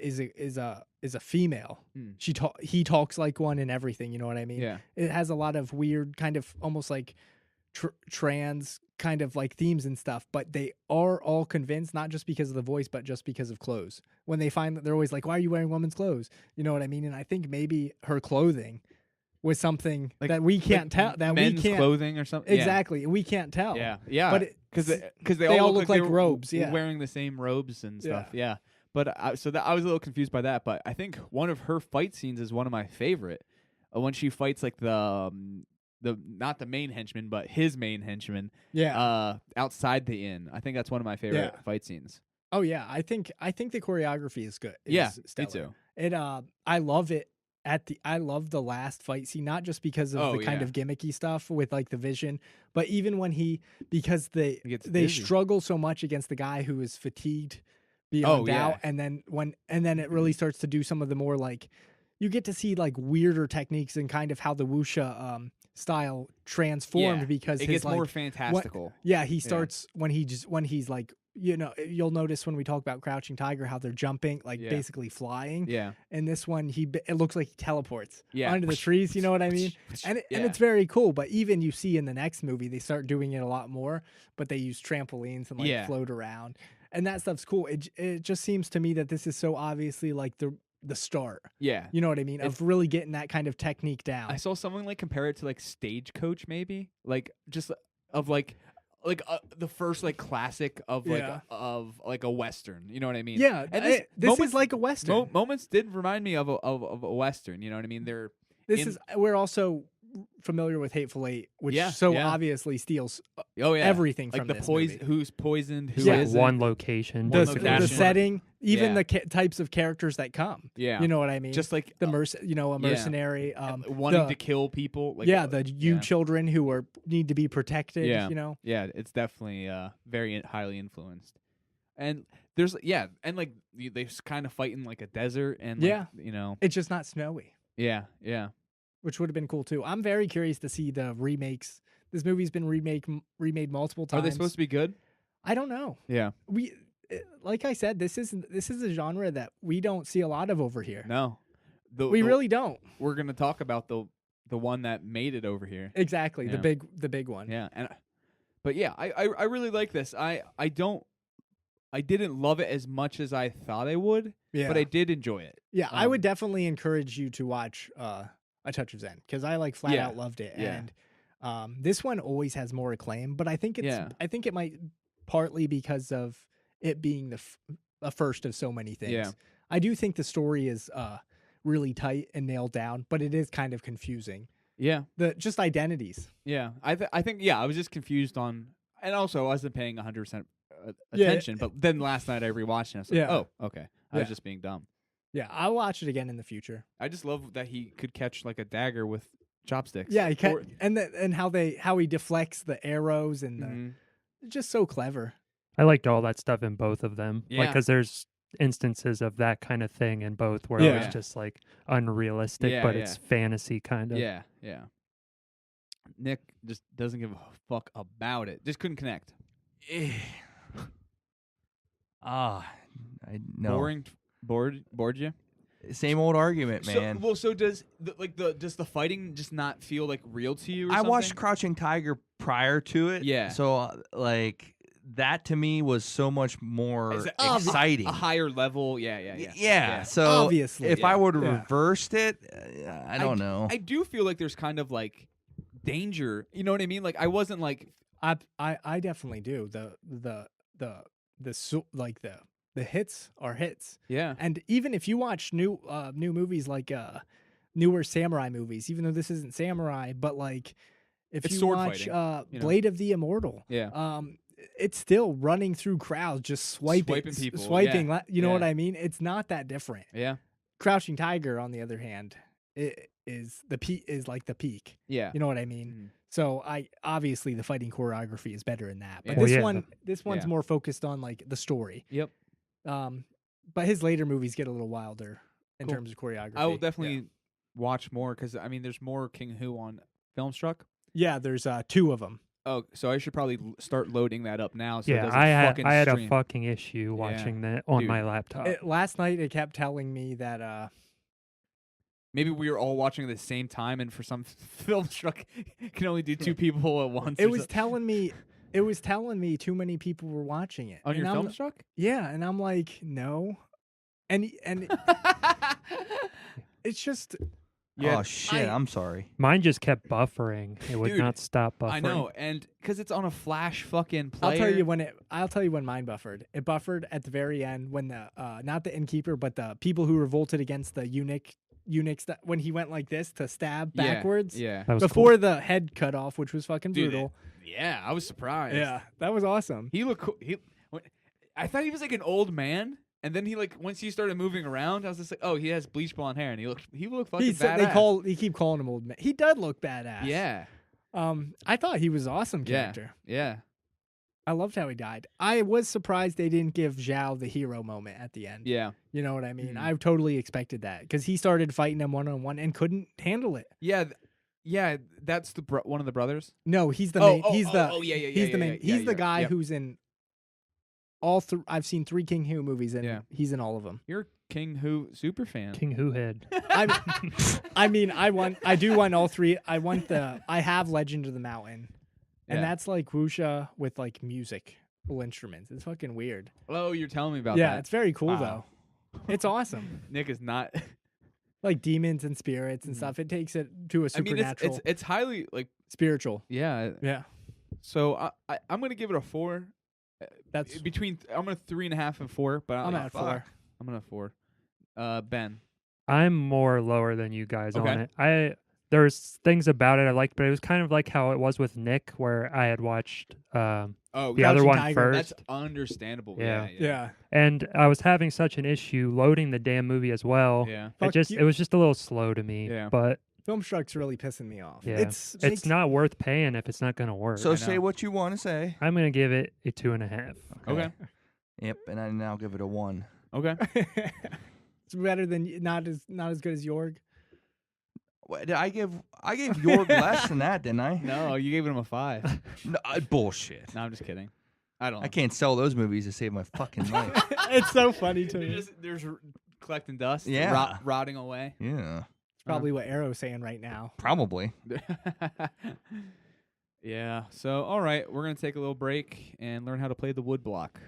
Speaker 2: is a female.
Speaker 1: Mm.
Speaker 2: He talks like one and everything. You know what I mean?
Speaker 1: Yeah.
Speaker 2: It has a lot of weird, kind of almost like trans kind of like themes and stuff, but they are all convinced, not just because of the voice, but just because of clothes. When they find that, they're always like, "Why are you wearing women's clothes?" You know what I mean? And I think maybe her clothing was something
Speaker 1: Like-
Speaker 2: that we can't
Speaker 1: Like
Speaker 2: tell. That we
Speaker 1: men's
Speaker 2: can't
Speaker 1: clothing or something.
Speaker 2: exactly. We can't tell.
Speaker 1: Yeah.
Speaker 2: But
Speaker 1: Because they
Speaker 2: they
Speaker 1: all look
Speaker 2: like
Speaker 1: they were
Speaker 2: robes, yeah.
Speaker 1: wearing the same robes and stuff.
Speaker 2: Yeah.
Speaker 1: Yeah. But I was a little confused by that. But I think one of her fight scenes is one of my favorite. When she fights like the not the main henchman, but his main henchman.
Speaker 2: Yeah.
Speaker 1: Outside the inn. I think that's one of my favorite
Speaker 2: Yeah.
Speaker 1: fight scenes.
Speaker 2: Oh yeah. I think the choreography is good.
Speaker 1: Yeah,
Speaker 2: Is
Speaker 1: me
Speaker 2: stellar.
Speaker 1: too.
Speaker 2: It I love it. I love the last fight scene, not just because of
Speaker 1: Oh,
Speaker 2: the kind
Speaker 1: yeah.
Speaker 2: of gimmicky stuff with like the vision, but even when because they
Speaker 1: gets
Speaker 2: they
Speaker 1: dizzy.
Speaker 2: struggle so much against the guy who is fatigued beyond
Speaker 1: Oh,
Speaker 2: doubt,
Speaker 1: yeah.
Speaker 2: and then it really starts to do some of the more like you get to see like weirder techniques and kind of how the wuxia style transformed
Speaker 1: Yeah.
Speaker 2: because
Speaker 1: It
Speaker 2: his
Speaker 1: gets
Speaker 2: like
Speaker 1: more fantastical.
Speaker 2: yeah, he starts when he's like, you know, you'll notice when we talk about Crouching Tiger how they're jumping, like
Speaker 1: Yeah.
Speaker 2: basically flying.
Speaker 1: Yeah.
Speaker 2: And this one, it looks like he teleports
Speaker 1: Yeah.
Speaker 2: onto the trees. You know what I mean? And
Speaker 1: Yeah.
Speaker 2: it's very cool. But even you see in the next movie, they start doing it a lot more. But they use trampolines and like
Speaker 1: Yeah.
Speaker 2: float around, and that stuff's cool. It just seems to me that this is so obviously like the start.
Speaker 1: Yeah.
Speaker 2: You know what I mean? Of really getting that kind of technique down.
Speaker 1: I saw someone like compare it to like Stagecoach, maybe like just of the first like classic of
Speaker 2: Yeah.
Speaker 1: like a western. You know what I mean?
Speaker 2: yeah,
Speaker 1: And
Speaker 2: this
Speaker 1: moments-
Speaker 2: is like a western.
Speaker 1: moments did remind me of a western. You know what I mean? They're
Speaker 2: We're also familiar with Hateful Eight, which
Speaker 1: Yeah,
Speaker 2: so
Speaker 1: yeah.
Speaker 2: obviously steals
Speaker 1: oh yeah
Speaker 2: everything
Speaker 1: like
Speaker 2: from
Speaker 1: the
Speaker 2: this
Speaker 1: poison.
Speaker 2: movie.
Speaker 1: Who's poisoned? Who
Speaker 3: It's like
Speaker 1: isn't.
Speaker 3: one location.
Speaker 1: One
Speaker 2: the
Speaker 1: location.
Speaker 2: setting, even
Speaker 1: Yeah.
Speaker 2: the types of characters that come.
Speaker 1: Yeah.
Speaker 2: You know what I mean?
Speaker 1: Just like
Speaker 2: the a mercenary.
Speaker 1: wanting to kill people. Like,
Speaker 2: the
Speaker 1: yeah.
Speaker 2: children who need to be protected.
Speaker 1: Yeah.
Speaker 2: You know.
Speaker 1: Yeah, it's definitely very highly influenced. And there's and like they kind of fight in like a desert, and
Speaker 2: Yeah.
Speaker 1: you know,
Speaker 2: It's just not snowy,
Speaker 1: yeah,
Speaker 2: which would have been cool too. I'm very curious to see the remakes. This movie's been remade multiple times.
Speaker 1: Are they supposed to be good?
Speaker 2: I don't know.
Speaker 1: Yeah,
Speaker 2: Like I said, this is a genre that we don't see a lot of over here.
Speaker 1: no,
Speaker 2: We really don't.
Speaker 1: We're gonna talk about the one that made it over here.
Speaker 2: Exactly,
Speaker 1: Yeah.
Speaker 2: the big one.
Speaker 1: Yeah, but yeah, I really like this. I didn't love it as much as I thought I would, but I did enjoy it.
Speaker 2: Yeah, I would definitely encourage you to watch A Touch of Zen because I like flat out loved it.
Speaker 1: Yeah.
Speaker 2: And this one always has more acclaim, but I think I think it might partly because of it being the first of so many things.
Speaker 1: Yeah.
Speaker 2: I do think the story is really tight and nailed down, but it is kind of confusing.
Speaker 1: Yeah,
Speaker 2: Just identities.
Speaker 1: yeah. I think I was just confused on, and also I wasn't paying 100% attention. But then last night I rewatched it. And I was like, oh, okay. I was just being dumb.
Speaker 2: Yeah, I'll watch it again in the future.
Speaker 1: I just love that he could catch like a dagger with chopsticks.
Speaker 2: Yeah, he can, and how he deflects the arrows and just so clever.
Speaker 3: I liked all that stuff in both of them.
Speaker 1: Yeah.
Speaker 3: Because there's instances of that kind of thing in both where it was just like unrealistic, but it's fantasy kind of.
Speaker 1: Yeah. Nick just doesn't give a fuck about it. Just couldn't connect.
Speaker 4: I know.
Speaker 1: Boring. Bored you?
Speaker 4: Same old argument, man.
Speaker 1: So does the fighting just not feel like real to you? Or
Speaker 4: I
Speaker 1: something?
Speaker 4: watched Crouching Tiger prior to it.
Speaker 1: Yeah.
Speaker 4: So like that to me was so much more exciting.
Speaker 1: A higher level. Yeah.
Speaker 4: Yeah. So
Speaker 2: obviously,
Speaker 4: if I would have reversed it, I don't know.
Speaker 1: I do feel like there's kind of like danger. You know what I mean? Like I wasn't like
Speaker 2: I definitely do. The hits are hits.
Speaker 1: Yeah.
Speaker 2: And even if you watch new movies like newer samurai movies, even though this isn't samurai, but like if
Speaker 1: It's
Speaker 2: you
Speaker 1: sword
Speaker 2: watch
Speaker 1: fighting,
Speaker 2: Blade of the Immortal, it's still running through crowds, just swiping people, swiping. You know what I mean? It's not that different.
Speaker 1: Yeah.
Speaker 2: Crouching Tiger, on the other hand, is like the peak.
Speaker 1: Yeah.
Speaker 2: You know what I mean? So obviously the fighting choreography is better in that. But
Speaker 1: Yeah.
Speaker 2: this one's more focused on like the story.
Speaker 1: Yep.
Speaker 2: But his later movies get a little wilder in terms of choreography.
Speaker 1: I will definitely watch more because I mean, there's more King Hu on Filmstruck.
Speaker 2: Yeah, there's 2 of them.
Speaker 1: Oh, so I should probably start loading that up now. So
Speaker 3: yeah,
Speaker 1: it doesn't
Speaker 3: I had
Speaker 1: stream.
Speaker 3: a fucking issue watching that on my laptop.
Speaker 2: Last night it kept telling me that
Speaker 1: maybe we were all watching at the same time, and for some Filmstruck can only do 2 people at once.
Speaker 2: it was telling me too many people were watching it
Speaker 1: on your Filmstruck.
Speaker 2: Yeah, and I'm like, no, and it's just.
Speaker 4: Yeah, oh shit! I'm sorry.
Speaker 3: Mine just kept buffering. It would not stop buffering.
Speaker 1: I know, and because it's on a flash fucking player.
Speaker 2: I'll tell you when mine buffered. It buffered at the very end when the not the innkeeper, but the people who revolted against the eunuchs that when he went like this to stab backwards.
Speaker 1: Yeah.
Speaker 3: That was
Speaker 2: before
Speaker 3: cool.
Speaker 2: the head cut off, which was fucking brutal.
Speaker 1: Yeah, I was surprised.
Speaker 2: Yeah, that was awesome.
Speaker 1: He looked cool. I thought he was like an old man. And then he once he started moving around, I was just like, oh, he has bleach blonde hair, and he looked fucking badass.
Speaker 2: They keep calling him old man. He does look badass.
Speaker 1: Yeah.
Speaker 2: I thought he was awesome character.
Speaker 1: Yeah.
Speaker 2: I loved how he died. I was surprised they didn't give Zhao the hero moment at the end.
Speaker 1: Yeah.
Speaker 2: You know what I mean? I totally expected that because he started fighting him one-on-one and couldn't handle it.
Speaker 1: Yeah. Yeah, that's one of the brothers.
Speaker 2: No, he's the main. He's the
Speaker 1: main.
Speaker 2: He's the guy who's in all. I've seen 3 King Hu movies, and he's in all of them.
Speaker 1: You're a King Hu super fan.
Speaker 3: King Hu head.
Speaker 2: I mean, I do want all 3. I have Legend of the Mountain, and that's like Wuxia with like musical instruments. It's fucking weird.
Speaker 1: Oh, you're telling me about that?
Speaker 2: Yeah, it's very cool though. It's awesome.
Speaker 1: Nick is not.
Speaker 2: Like demons and spirits and stuff. It takes it to a supernatural.
Speaker 1: I mean, it's highly like
Speaker 2: spiritual.
Speaker 1: Yeah.
Speaker 2: Yeah.
Speaker 1: So I'm gonna give it a 4.
Speaker 2: That's
Speaker 1: between. I'm gonna 3.5 and 4. But
Speaker 2: I'm at 4.
Speaker 1: I'm gonna 4. Ben.
Speaker 3: I'm more lower than you guys on it. There's things about it I liked, but it was kind of like how it was with Nick, where I had watched the other one
Speaker 2: Tiger.
Speaker 3: first.
Speaker 1: That's understandable.
Speaker 3: Yeah. And I was having such an issue loading the damn movie as well.
Speaker 1: Yeah.
Speaker 3: It was just a little slow to me.
Speaker 1: Yeah.
Speaker 3: But
Speaker 2: Filmstruck's really pissing me off.
Speaker 3: Yeah. It's not worth paying if it's not going to work.
Speaker 4: So say what you want to say.
Speaker 3: I'm going to give it a 2.5.
Speaker 1: Okay.
Speaker 4: Yep, and I now give it a 1.
Speaker 1: Okay.
Speaker 2: It's better than not as good as Jorg.
Speaker 4: What, I gave Jorg less than that, didn't I?
Speaker 1: No, you gave him a 5.
Speaker 4: No, bullshit.
Speaker 1: No, I'm just kidding. I don't know.
Speaker 4: I can't sell those movies to save my fucking life.
Speaker 2: It's so funny to me.
Speaker 1: There's collecting dust.
Speaker 4: Yeah.
Speaker 1: Rotting away.
Speaker 4: Yeah,
Speaker 2: It's probably what Arrow's saying right now.
Speaker 4: probably.
Speaker 1: Yeah. So, all right, we're going to take a little break and learn how to play the wood block.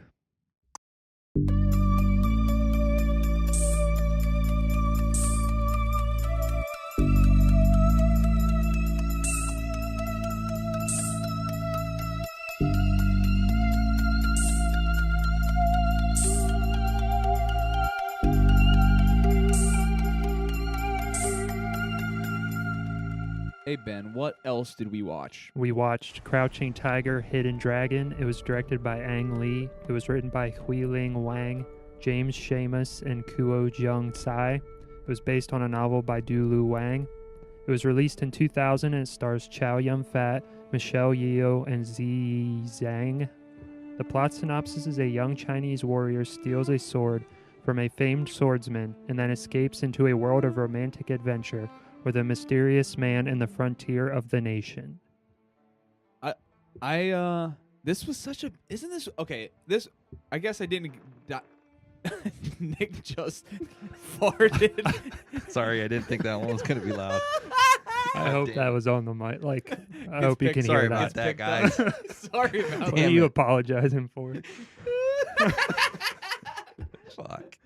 Speaker 1: Hey, Ben, what else did we watch?
Speaker 3: We watched Crouching Tiger, Hidden Dragon. It was directed by Ang Lee. It was written by Hui-Ling Wang, James Shamus, and Kuo Jung Tsai. It was based on a novel by Du-Lu Wang. It was released in 2000 and it stars Chow Yun-Fat, Michelle Yeoh, and Zi Zhang. The plot synopsis is a young Chinese warrior steals a sword from a famed swordsman and then escapes into a world of romantic adventure with a mysterious man in the frontier of the nation.
Speaker 1: This was such a, isn't this, okay, this, I guess I didn't, Nick just farted.
Speaker 4: Sorry, I didn't think that one was going to be loud.
Speaker 3: I hope that was on the mic. Like, I hope you can
Speaker 4: Sorry
Speaker 3: hear
Speaker 4: about
Speaker 3: that.
Speaker 4: that, guys.
Speaker 1: Sorry about
Speaker 3: What
Speaker 1: that.
Speaker 3: are you apologizing for?
Speaker 4: Fuck.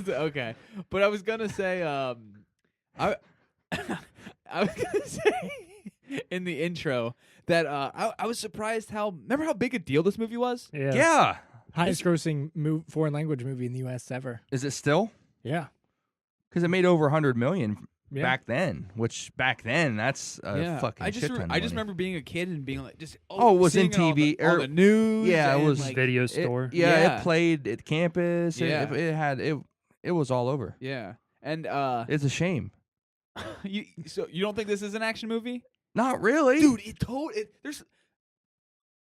Speaker 1: Okay, but I was gonna say, I was gonna say in the intro that I was surprised remember how big a deal this movie was?
Speaker 4: Yeah.
Speaker 2: Highest grossing foreign language movie in the U.S. ever.
Speaker 4: Is it still?
Speaker 2: Yeah.
Speaker 4: Because it made over 100 million
Speaker 2: Yeah.
Speaker 4: back then, which back then, that's a fucking shit ton of
Speaker 1: I just
Speaker 4: money.
Speaker 1: remember being a kid and being like, just
Speaker 4: it was in
Speaker 1: seeing
Speaker 4: TV,
Speaker 1: on the news.
Speaker 4: yeah, it
Speaker 1: and,
Speaker 4: was
Speaker 1: like,
Speaker 3: Video store.
Speaker 1: Yeah.
Speaker 4: It played at campus.
Speaker 1: Yeah.
Speaker 4: It was all over.
Speaker 1: Yeah, and
Speaker 4: It's a shame.
Speaker 1: so you don't think this is an action movie,
Speaker 4: Not really.
Speaker 1: dude?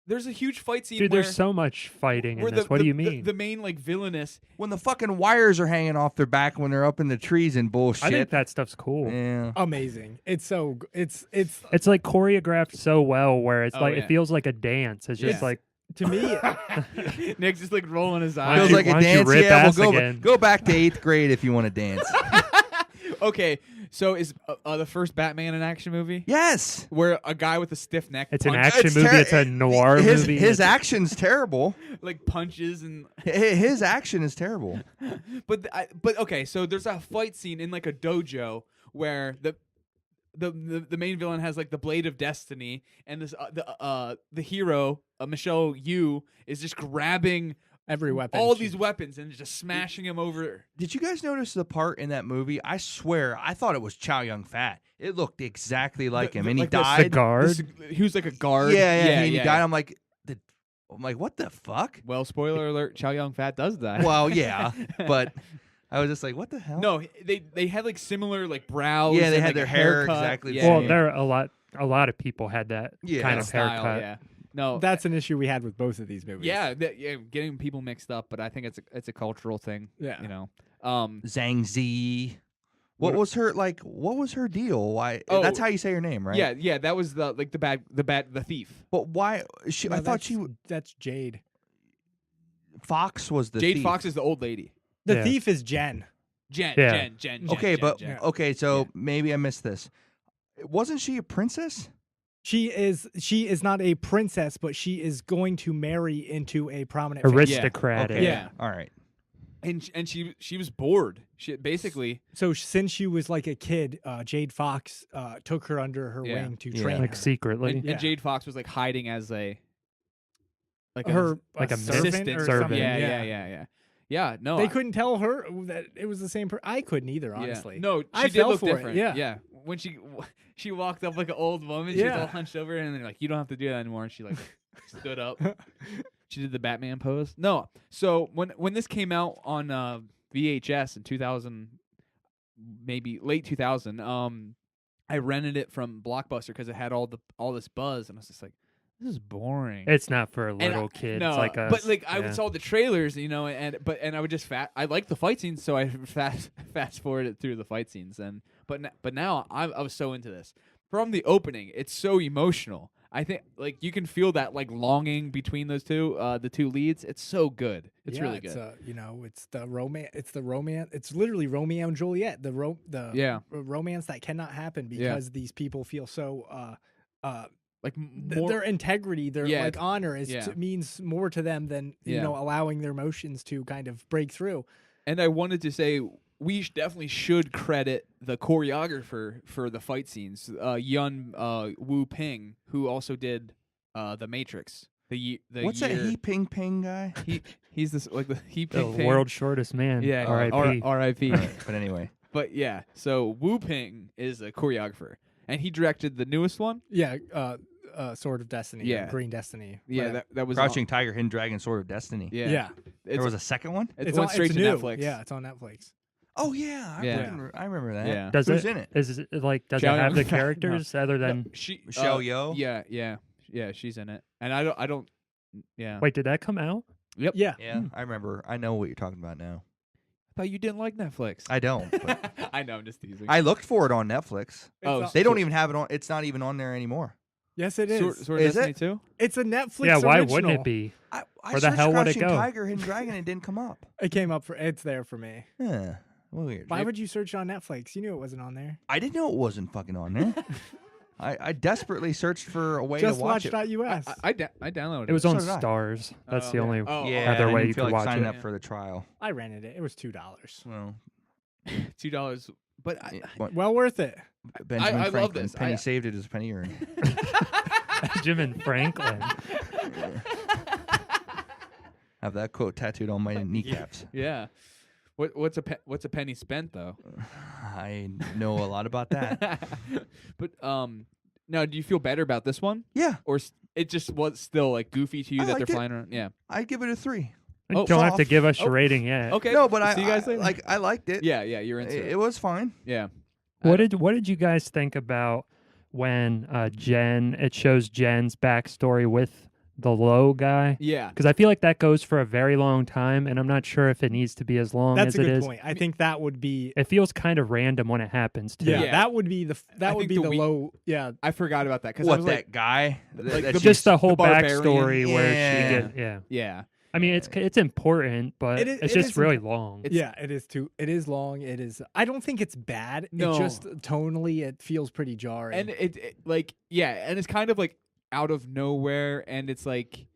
Speaker 1: There's a huge fight scene.
Speaker 3: Dude,
Speaker 1: where,
Speaker 3: there's so much fighting in
Speaker 1: where
Speaker 3: this. What do you mean?
Speaker 1: The main like villainous.
Speaker 4: When the fucking wires are hanging off their back when they're up in the trees and bullshit.
Speaker 3: I think that stuff's cool.
Speaker 4: Yeah.
Speaker 2: Amazing. It's it's
Speaker 3: It's like choreographed so well where it's
Speaker 1: Oh,
Speaker 3: like
Speaker 1: yeah.
Speaker 3: it feels like a dance. It's just
Speaker 1: Yeah.
Speaker 3: like
Speaker 2: to me.
Speaker 1: Nick's just like rolling his
Speaker 3: Why
Speaker 1: eyes.
Speaker 3: don't
Speaker 4: Feels
Speaker 3: you-
Speaker 4: like a
Speaker 3: why don't you
Speaker 4: dance.
Speaker 3: rip
Speaker 4: Yeah,
Speaker 3: ass
Speaker 4: well,
Speaker 3: again?
Speaker 4: go back to 8th grade if you want to dance.
Speaker 1: Okay, so is the first Batman an action movie?
Speaker 4: Yes.
Speaker 1: Where a guy with a stiff neck
Speaker 3: it's an
Speaker 1: punch-
Speaker 3: action movie. It's a noir
Speaker 4: his,
Speaker 3: movie.
Speaker 4: His
Speaker 3: It's-
Speaker 4: action's terrible.
Speaker 1: like punches and
Speaker 4: His action is terrible.
Speaker 1: but okay, so there's a fight scene in like a dojo where the main villain has like the blade of destiny, and this the hero Michelle Yeoh is just grabbing
Speaker 2: Every weapon.
Speaker 1: all these weapons and just smashing him over.
Speaker 4: Did you guys notice the part in that movie? I swear, I thought it was Chow Yun-Fat. It looked exactly like him, and he
Speaker 1: like the
Speaker 4: died.
Speaker 3: The guard.
Speaker 1: He was like a guard.
Speaker 4: Yeah, he died. I'm like, what the fuck?
Speaker 1: Well, spoiler alert: Chow Yun-Fat does die.
Speaker 4: Well, yeah, but I was just like, what the hell?
Speaker 1: No, they had like similar like brows.
Speaker 4: Yeah, they
Speaker 1: and,
Speaker 4: had
Speaker 1: like,
Speaker 4: their
Speaker 1: a
Speaker 4: hair
Speaker 1: haircut.
Speaker 4: exactly the
Speaker 1: Yeah.
Speaker 3: Well,
Speaker 4: same.
Speaker 3: there are a lot of people had that
Speaker 4: Yeah.
Speaker 3: kind of
Speaker 1: style.
Speaker 3: haircut.
Speaker 1: Yeah. No,
Speaker 2: That's an issue we had with both of these movies.
Speaker 1: yeah, getting people mixed up, but I think it's a cultural thing.
Speaker 2: Yeah.
Speaker 1: You know.
Speaker 4: Zhang Zi. What was her deal? Why?
Speaker 1: Oh,
Speaker 4: That's how you say her name, right?
Speaker 1: Yeah, that was the thief.
Speaker 4: But why?
Speaker 2: No,
Speaker 4: I thought
Speaker 2: that's Jade.
Speaker 4: Fox was the
Speaker 1: Jade
Speaker 4: thief.
Speaker 1: Fox is the old lady.
Speaker 2: The
Speaker 3: Yeah.
Speaker 2: thief is Jen.
Speaker 1: Jen.
Speaker 4: Okay, but
Speaker 1: Jen.
Speaker 4: okay, so
Speaker 1: Yeah.
Speaker 4: maybe I missed this. Wasn't she a princess?
Speaker 2: She is not a princess, but she is going to marry into a prominent family.
Speaker 3: Aristocratic.
Speaker 4: Okay.
Speaker 1: Yeah.
Speaker 4: All right.
Speaker 1: and she was bored. She basically
Speaker 2: So since she was like a kid, Jade Fox took her under her
Speaker 1: Yeah.
Speaker 2: wing to
Speaker 4: Yeah.
Speaker 2: train
Speaker 3: Like
Speaker 2: her.
Speaker 3: secretly.
Speaker 1: and
Speaker 2: Yeah.
Speaker 1: Jade Fox was like hiding as a
Speaker 2: Her
Speaker 3: like a
Speaker 2: servant
Speaker 1: assistant
Speaker 2: or
Speaker 3: servant.
Speaker 2: something.
Speaker 1: Yeah, no.
Speaker 2: They couldn't tell her that it was the same person. I couldn't either, honestly.
Speaker 1: Yeah. No, she
Speaker 2: I
Speaker 1: did
Speaker 2: fell
Speaker 1: look
Speaker 2: for it,
Speaker 1: different.
Speaker 2: yeah.
Speaker 1: When she walked up like an old woman, she was
Speaker 2: Yeah.
Speaker 1: all hunched over, and they're like, "You don't have to do that anymore." And she like stood up. She did the Batman pose. No, so when this came out on VHS in 2000, maybe late 2000, I rented it from Blockbuster because it had all this buzz, and I was just like, this is boring.
Speaker 3: It's not for a little kid.
Speaker 1: No,
Speaker 3: it's like a.
Speaker 1: but like I
Speaker 3: yeah.
Speaker 1: saw the trailers, and I would just I like the fight scenes, so I fast forwarded through the fight scenes, but now I was so into this from the opening. It's so emotional. I think like you can feel that like longing between those two, the two leads. It's so good. It's really good.
Speaker 2: It's the romance. It's the romance. It's literally Romeo and Juliet. The romance that cannot happen because these people feel so
Speaker 1: like
Speaker 2: their integrity, their like honor means more to them than you know allowing their emotions to kind of break through.
Speaker 1: And I wanted to say we definitely should credit the choreographer for the fight scenes, Yun Wu Ping, who also did The Matrix.
Speaker 4: What's that He Ping Ping guy?
Speaker 1: He's this like the He
Speaker 3: The
Speaker 1: Ping Ping.
Speaker 3: world's shortest man.
Speaker 1: Yeah,
Speaker 3: R.I.P.
Speaker 1: R.I.P.
Speaker 4: Right, but anyway.
Speaker 1: But yeah, so Wu Ping is a choreographer, and he directed the newest one.
Speaker 2: Yeah, Sword of Destiny. Or Green Destiny.
Speaker 1: Yeah, that was
Speaker 4: Crouching Tiger, Hidden Dragon, Sword of Destiny.
Speaker 1: Yeah.
Speaker 4: There was a second one?
Speaker 1: It went straight to Netflix.
Speaker 2: Yeah, it's on Netflix.
Speaker 4: Oh yeah, I remember that.
Speaker 1: Yeah.
Speaker 3: Who's
Speaker 4: in it?
Speaker 3: Is it like does
Speaker 1: Xiao
Speaker 3: it have
Speaker 1: Yang?
Speaker 3: the characters other than?
Speaker 4: Michelle Yeoh?
Speaker 1: Yeah, she's in it, and I don't. Yeah.
Speaker 3: Wait, did that come out?
Speaker 1: Yep.
Speaker 2: Yeah.
Speaker 4: Yeah, I remember. I know what you're talking about now.
Speaker 1: I thought you didn't like Netflix.
Speaker 4: I don't. But
Speaker 1: I know. I'm just teasing.
Speaker 4: I looked for it on Netflix.
Speaker 1: They
Speaker 4: don't even have it on. It's not even on there anymore.
Speaker 2: Yes, it is.
Speaker 1: Sword of
Speaker 4: Is
Speaker 1: Destiny
Speaker 4: it?
Speaker 1: too.
Speaker 2: It's a Netflix.
Speaker 3: Yeah, why
Speaker 2: original.
Speaker 3: wouldn't it be?
Speaker 4: I
Speaker 3: Where the hell would it
Speaker 4: Crouching
Speaker 3: go?
Speaker 4: Tiger, Hidden Dragon, it didn't come up.
Speaker 2: It came up for. It's there for me.
Speaker 4: Yeah, weird.
Speaker 2: Why would you search on Netflix? You knew it wasn't on there.
Speaker 4: I didn't know it wasn't fucking on there. I desperately searched for a way
Speaker 2: Just
Speaker 4: to watch it.
Speaker 2: watch.us.
Speaker 1: I downloaded it.
Speaker 3: It was on
Speaker 4: So did I.
Speaker 3: Stars. That's the
Speaker 1: yeah.
Speaker 3: only
Speaker 1: Oh,
Speaker 4: Yeah,
Speaker 3: other
Speaker 4: I
Speaker 3: way
Speaker 4: didn't
Speaker 3: you
Speaker 4: feel
Speaker 3: could
Speaker 4: like
Speaker 3: watch
Speaker 4: signing
Speaker 3: it.
Speaker 4: up for the trial.
Speaker 2: I rented it. It was $2.
Speaker 4: Well,
Speaker 1: $2, but
Speaker 2: Well worth it.
Speaker 4: Benjamin
Speaker 1: I love
Speaker 4: Franklin.
Speaker 1: this.
Speaker 4: Penny saved it as a penny earned.
Speaker 3: Benjamin Franklin.
Speaker 4: Have that quote tattooed on my kneecaps.
Speaker 1: yeah. What's a penny spent though?
Speaker 4: I know a lot about that.
Speaker 1: But now do you feel better about this one,
Speaker 4: Yeah,
Speaker 1: or it just was still like goofy to you
Speaker 4: I
Speaker 1: that they're
Speaker 4: liked it.
Speaker 1: flying around? Yeah.
Speaker 4: I'd give it a 3.
Speaker 3: You don't have to
Speaker 4: soft.
Speaker 3: give us your
Speaker 1: Oh,
Speaker 3: rating yet.
Speaker 1: Okay.
Speaker 4: No, but
Speaker 1: see you guys later.
Speaker 4: I liked it.
Speaker 1: Yeah, you're into
Speaker 4: It
Speaker 1: it.
Speaker 4: was fine.
Speaker 1: Yeah.
Speaker 3: What did you guys think about when Jen? It shows Jen's backstory with the low guy.
Speaker 1: Yeah.
Speaker 3: Because I feel like that goes for a very long time, and I'm not sure if it needs to be as long
Speaker 2: That's
Speaker 3: as
Speaker 2: a
Speaker 3: it
Speaker 2: good
Speaker 3: is.
Speaker 2: point. I think that would be.
Speaker 3: It feels kind of random when it happens too.
Speaker 2: Yeah,
Speaker 1: Yeah.
Speaker 2: that would be the low. Yeah,
Speaker 1: I forgot about that because
Speaker 4: What,
Speaker 1: I was
Speaker 4: that
Speaker 1: like,
Speaker 4: guy?
Speaker 1: like
Speaker 4: That
Speaker 1: the-
Speaker 3: Just the whole
Speaker 1: barbarian.
Speaker 3: backstory where
Speaker 4: Yeah.
Speaker 3: she gets
Speaker 1: yeah.
Speaker 3: I mean, it's important, but
Speaker 2: It is-
Speaker 3: it's
Speaker 2: it
Speaker 3: just
Speaker 2: is
Speaker 3: really
Speaker 2: important.
Speaker 3: long.
Speaker 1: It's-
Speaker 2: it is too. It is long. It is. I don't think it's bad.
Speaker 1: No.
Speaker 2: It just tonally, it feels pretty jarring.
Speaker 1: And it like and it's kind of like out of nowhere, and it's like,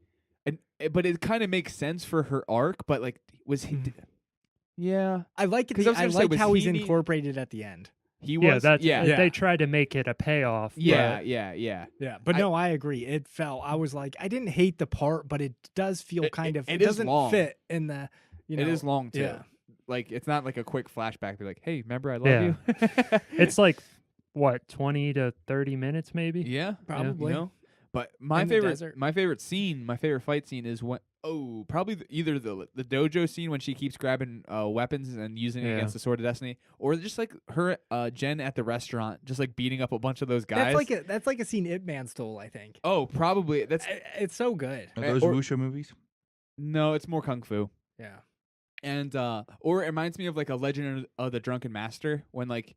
Speaker 1: but it kind of makes sense for her arc. But like, was he? Yeah,
Speaker 2: I like it.
Speaker 1: 'Cause I was
Speaker 2: I
Speaker 1: gonna say,
Speaker 2: like
Speaker 1: was
Speaker 2: how he's
Speaker 1: he
Speaker 2: incorporated at the end.
Speaker 1: he
Speaker 3: Yeah,
Speaker 1: was.
Speaker 3: that's
Speaker 1: yeah,
Speaker 3: They tried to make it a payoff.
Speaker 1: yeah,
Speaker 3: but
Speaker 1: yeah.
Speaker 2: Yeah, but no, I agree. It felt. I was like, I didn't hate the part, but it does feel kind of.
Speaker 1: it
Speaker 2: It
Speaker 1: is
Speaker 2: doesn't
Speaker 1: long.
Speaker 2: fit in the. You know,
Speaker 1: It is long too.
Speaker 2: Yeah.
Speaker 1: Like it's not like a quick flashback. Be like, hey, remember I love
Speaker 3: Yeah.
Speaker 1: you.
Speaker 3: It's like what 20 to 30 minutes maybe.
Speaker 1: yeah,
Speaker 2: Probably.
Speaker 1: You know? But my
Speaker 2: In the
Speaker 1: favorite,
Speaker 2: desert.
Speaker 1: my favorite fight scene is when probably either the dojo scene when she keeps grabbing weapons and using it
Speaker 3: Yeah.
Speaker 1: against the Sword of Destiny, or just like her Jen at the restaurant, just like beating up a bunch of those guys.
Speaker 2: That's like a scene Ip Man stole. I think.
Speaker 1: Oh, probably that's
Speaker 2: It's so good.
Speaker 4: Are those
Speaker 1: or-
Speaker 4: Wuxia movies?
Speaker 1: no, it's more kung fu.
Speaker 2: Yeah.
Speaker 1: And or it reminds me of like a Legend of the Drunken Master when like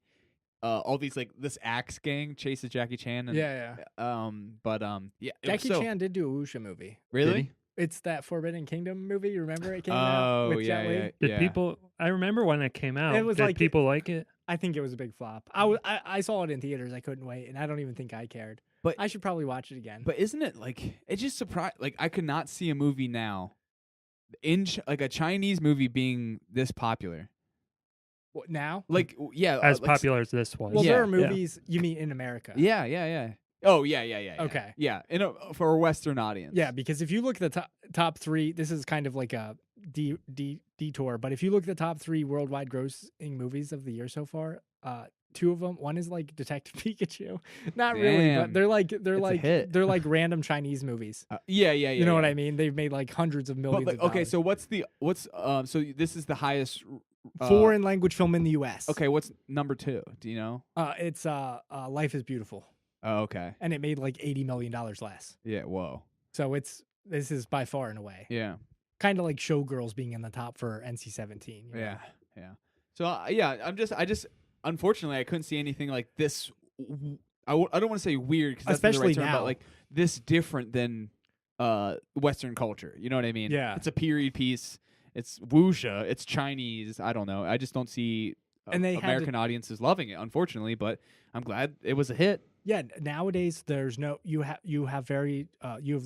Speaker 1: all these like this axe gang chases Jackie Chan. And,
Speaker 2: Yeah.
Speaker 1: yeah.
Speaker 2: Jackie Chan did do a Wuxia movie.
Speaker 1: Really?
Speaker 4: Did he?
Speaker 2: It's that Forbidden Kingdom movie. You remember it came
Speaker 1: Oh
Speaker 2: out with
Speaker 1: yeah,
Speaker 2: Jet Li?
Speaker 1: yeah.
Speaker 3: Did people? I remember when it came out.
Speaker 2: It was
Speaker 3: Did
Speaker 2: like-
Speaker 3: people like it?
Speaker 2: I think it was a big flop. I saw it in theaters. I couldn't wait, and I don't even think I cared.
Speaker 1: But-
Speaker 2: I should probably watch it again.
Speaker 1: But isn't it like it just surprised? Like I could not see a movie now, like a Chinese movie being this popular.
Speaker 2: What, now?
Speaker 1: Like yeah,
Speaker 3: As
Speaker 1: like,
Speaker 3: popular as this was.
Speaker 2: Well,
Speaker 1: yeah,
Speaker 2: there are
Speaker 3: yeah.
Speaker 2: movies you mean in America.
Speaker 1: Yeah. Oh yeah.
Speaker 2: Okay.
Speaker 1: Yeah, for a Western audience.
Speaker 2: Yeah, because if you look at the top three, this is kind of like a detour. But if you look at the top three worldwide grossing movies of the year so far, two of them, one is like Detective Pikachu. Not really,
Speaker 1: Damn.
Speaker 2: but they're
Speaker 1: hit.
Speaker 2: like random Chinese movies.
Speaker 1: Yeah.
Speaker 2: You know what I mean? They've made like hundreds of
Speaker 1: But
Speaker 2: millions.
Speaker 1: like,
Speaker 2: of
Speaker 1: okay,
Speaker 2: dollars.
Speaker 1: so so this is the highest
Speaker 2: foreign language film in the U.S.
Speaker 1: Okay, what's number 2? Do you know?
Speaker 2: It's Life is Beautiful.
Speaker 1: Oh, okay.
Speaker 2: and it made like $80 million less.
Speaker 1: Yeah. Whoa.
Speaker 2: So this is by far and away
Speaker 1: Yeah.
Speaker 2: kind of like Showgirls being in the top for NC-17. You know?
Speaker 1: Yeah. Yeah. So I just unfortunately I couldn't see anything like this. I don't want to say weird because that's not the
Speaker 2: Especially
Speaker 1: right term,
Speaker 2: now.
Speaker 1: but like this different than Western culture. You know what I mean?
Speaker 2: Yeah.
Speaker 1: It's a period piece. It's wuxia. It's Chinese. I don't know. I just don't see
Speaker 2: And they had to-
Speaker 1: American audiences loving it, unfortunately. But I'm glad it was a hit.
Speaker 2: Yeah, nowadays there's no you have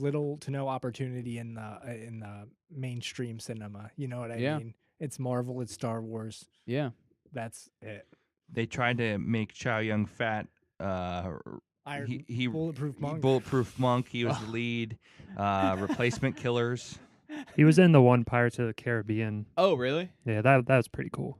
Speaker 2: little to no opportunity in the mainstream cinema. You know what I mean? It's Marvel, it's Star Wars.
Speaker 1: Yeah.
Speaker 2: That's it.
Speaker 4: They tried to make Chow Yun Fat.
Speaker 2: Bulletproof Monk.
Speaker 4: Bulletproof Monk. He was the lead. Replacement Killers.
Speaker 3: He was in the one Pirates of the Caribbean.
Speaker 1: Oh, really?
Speaker 3: Yeah, that was pretty cool.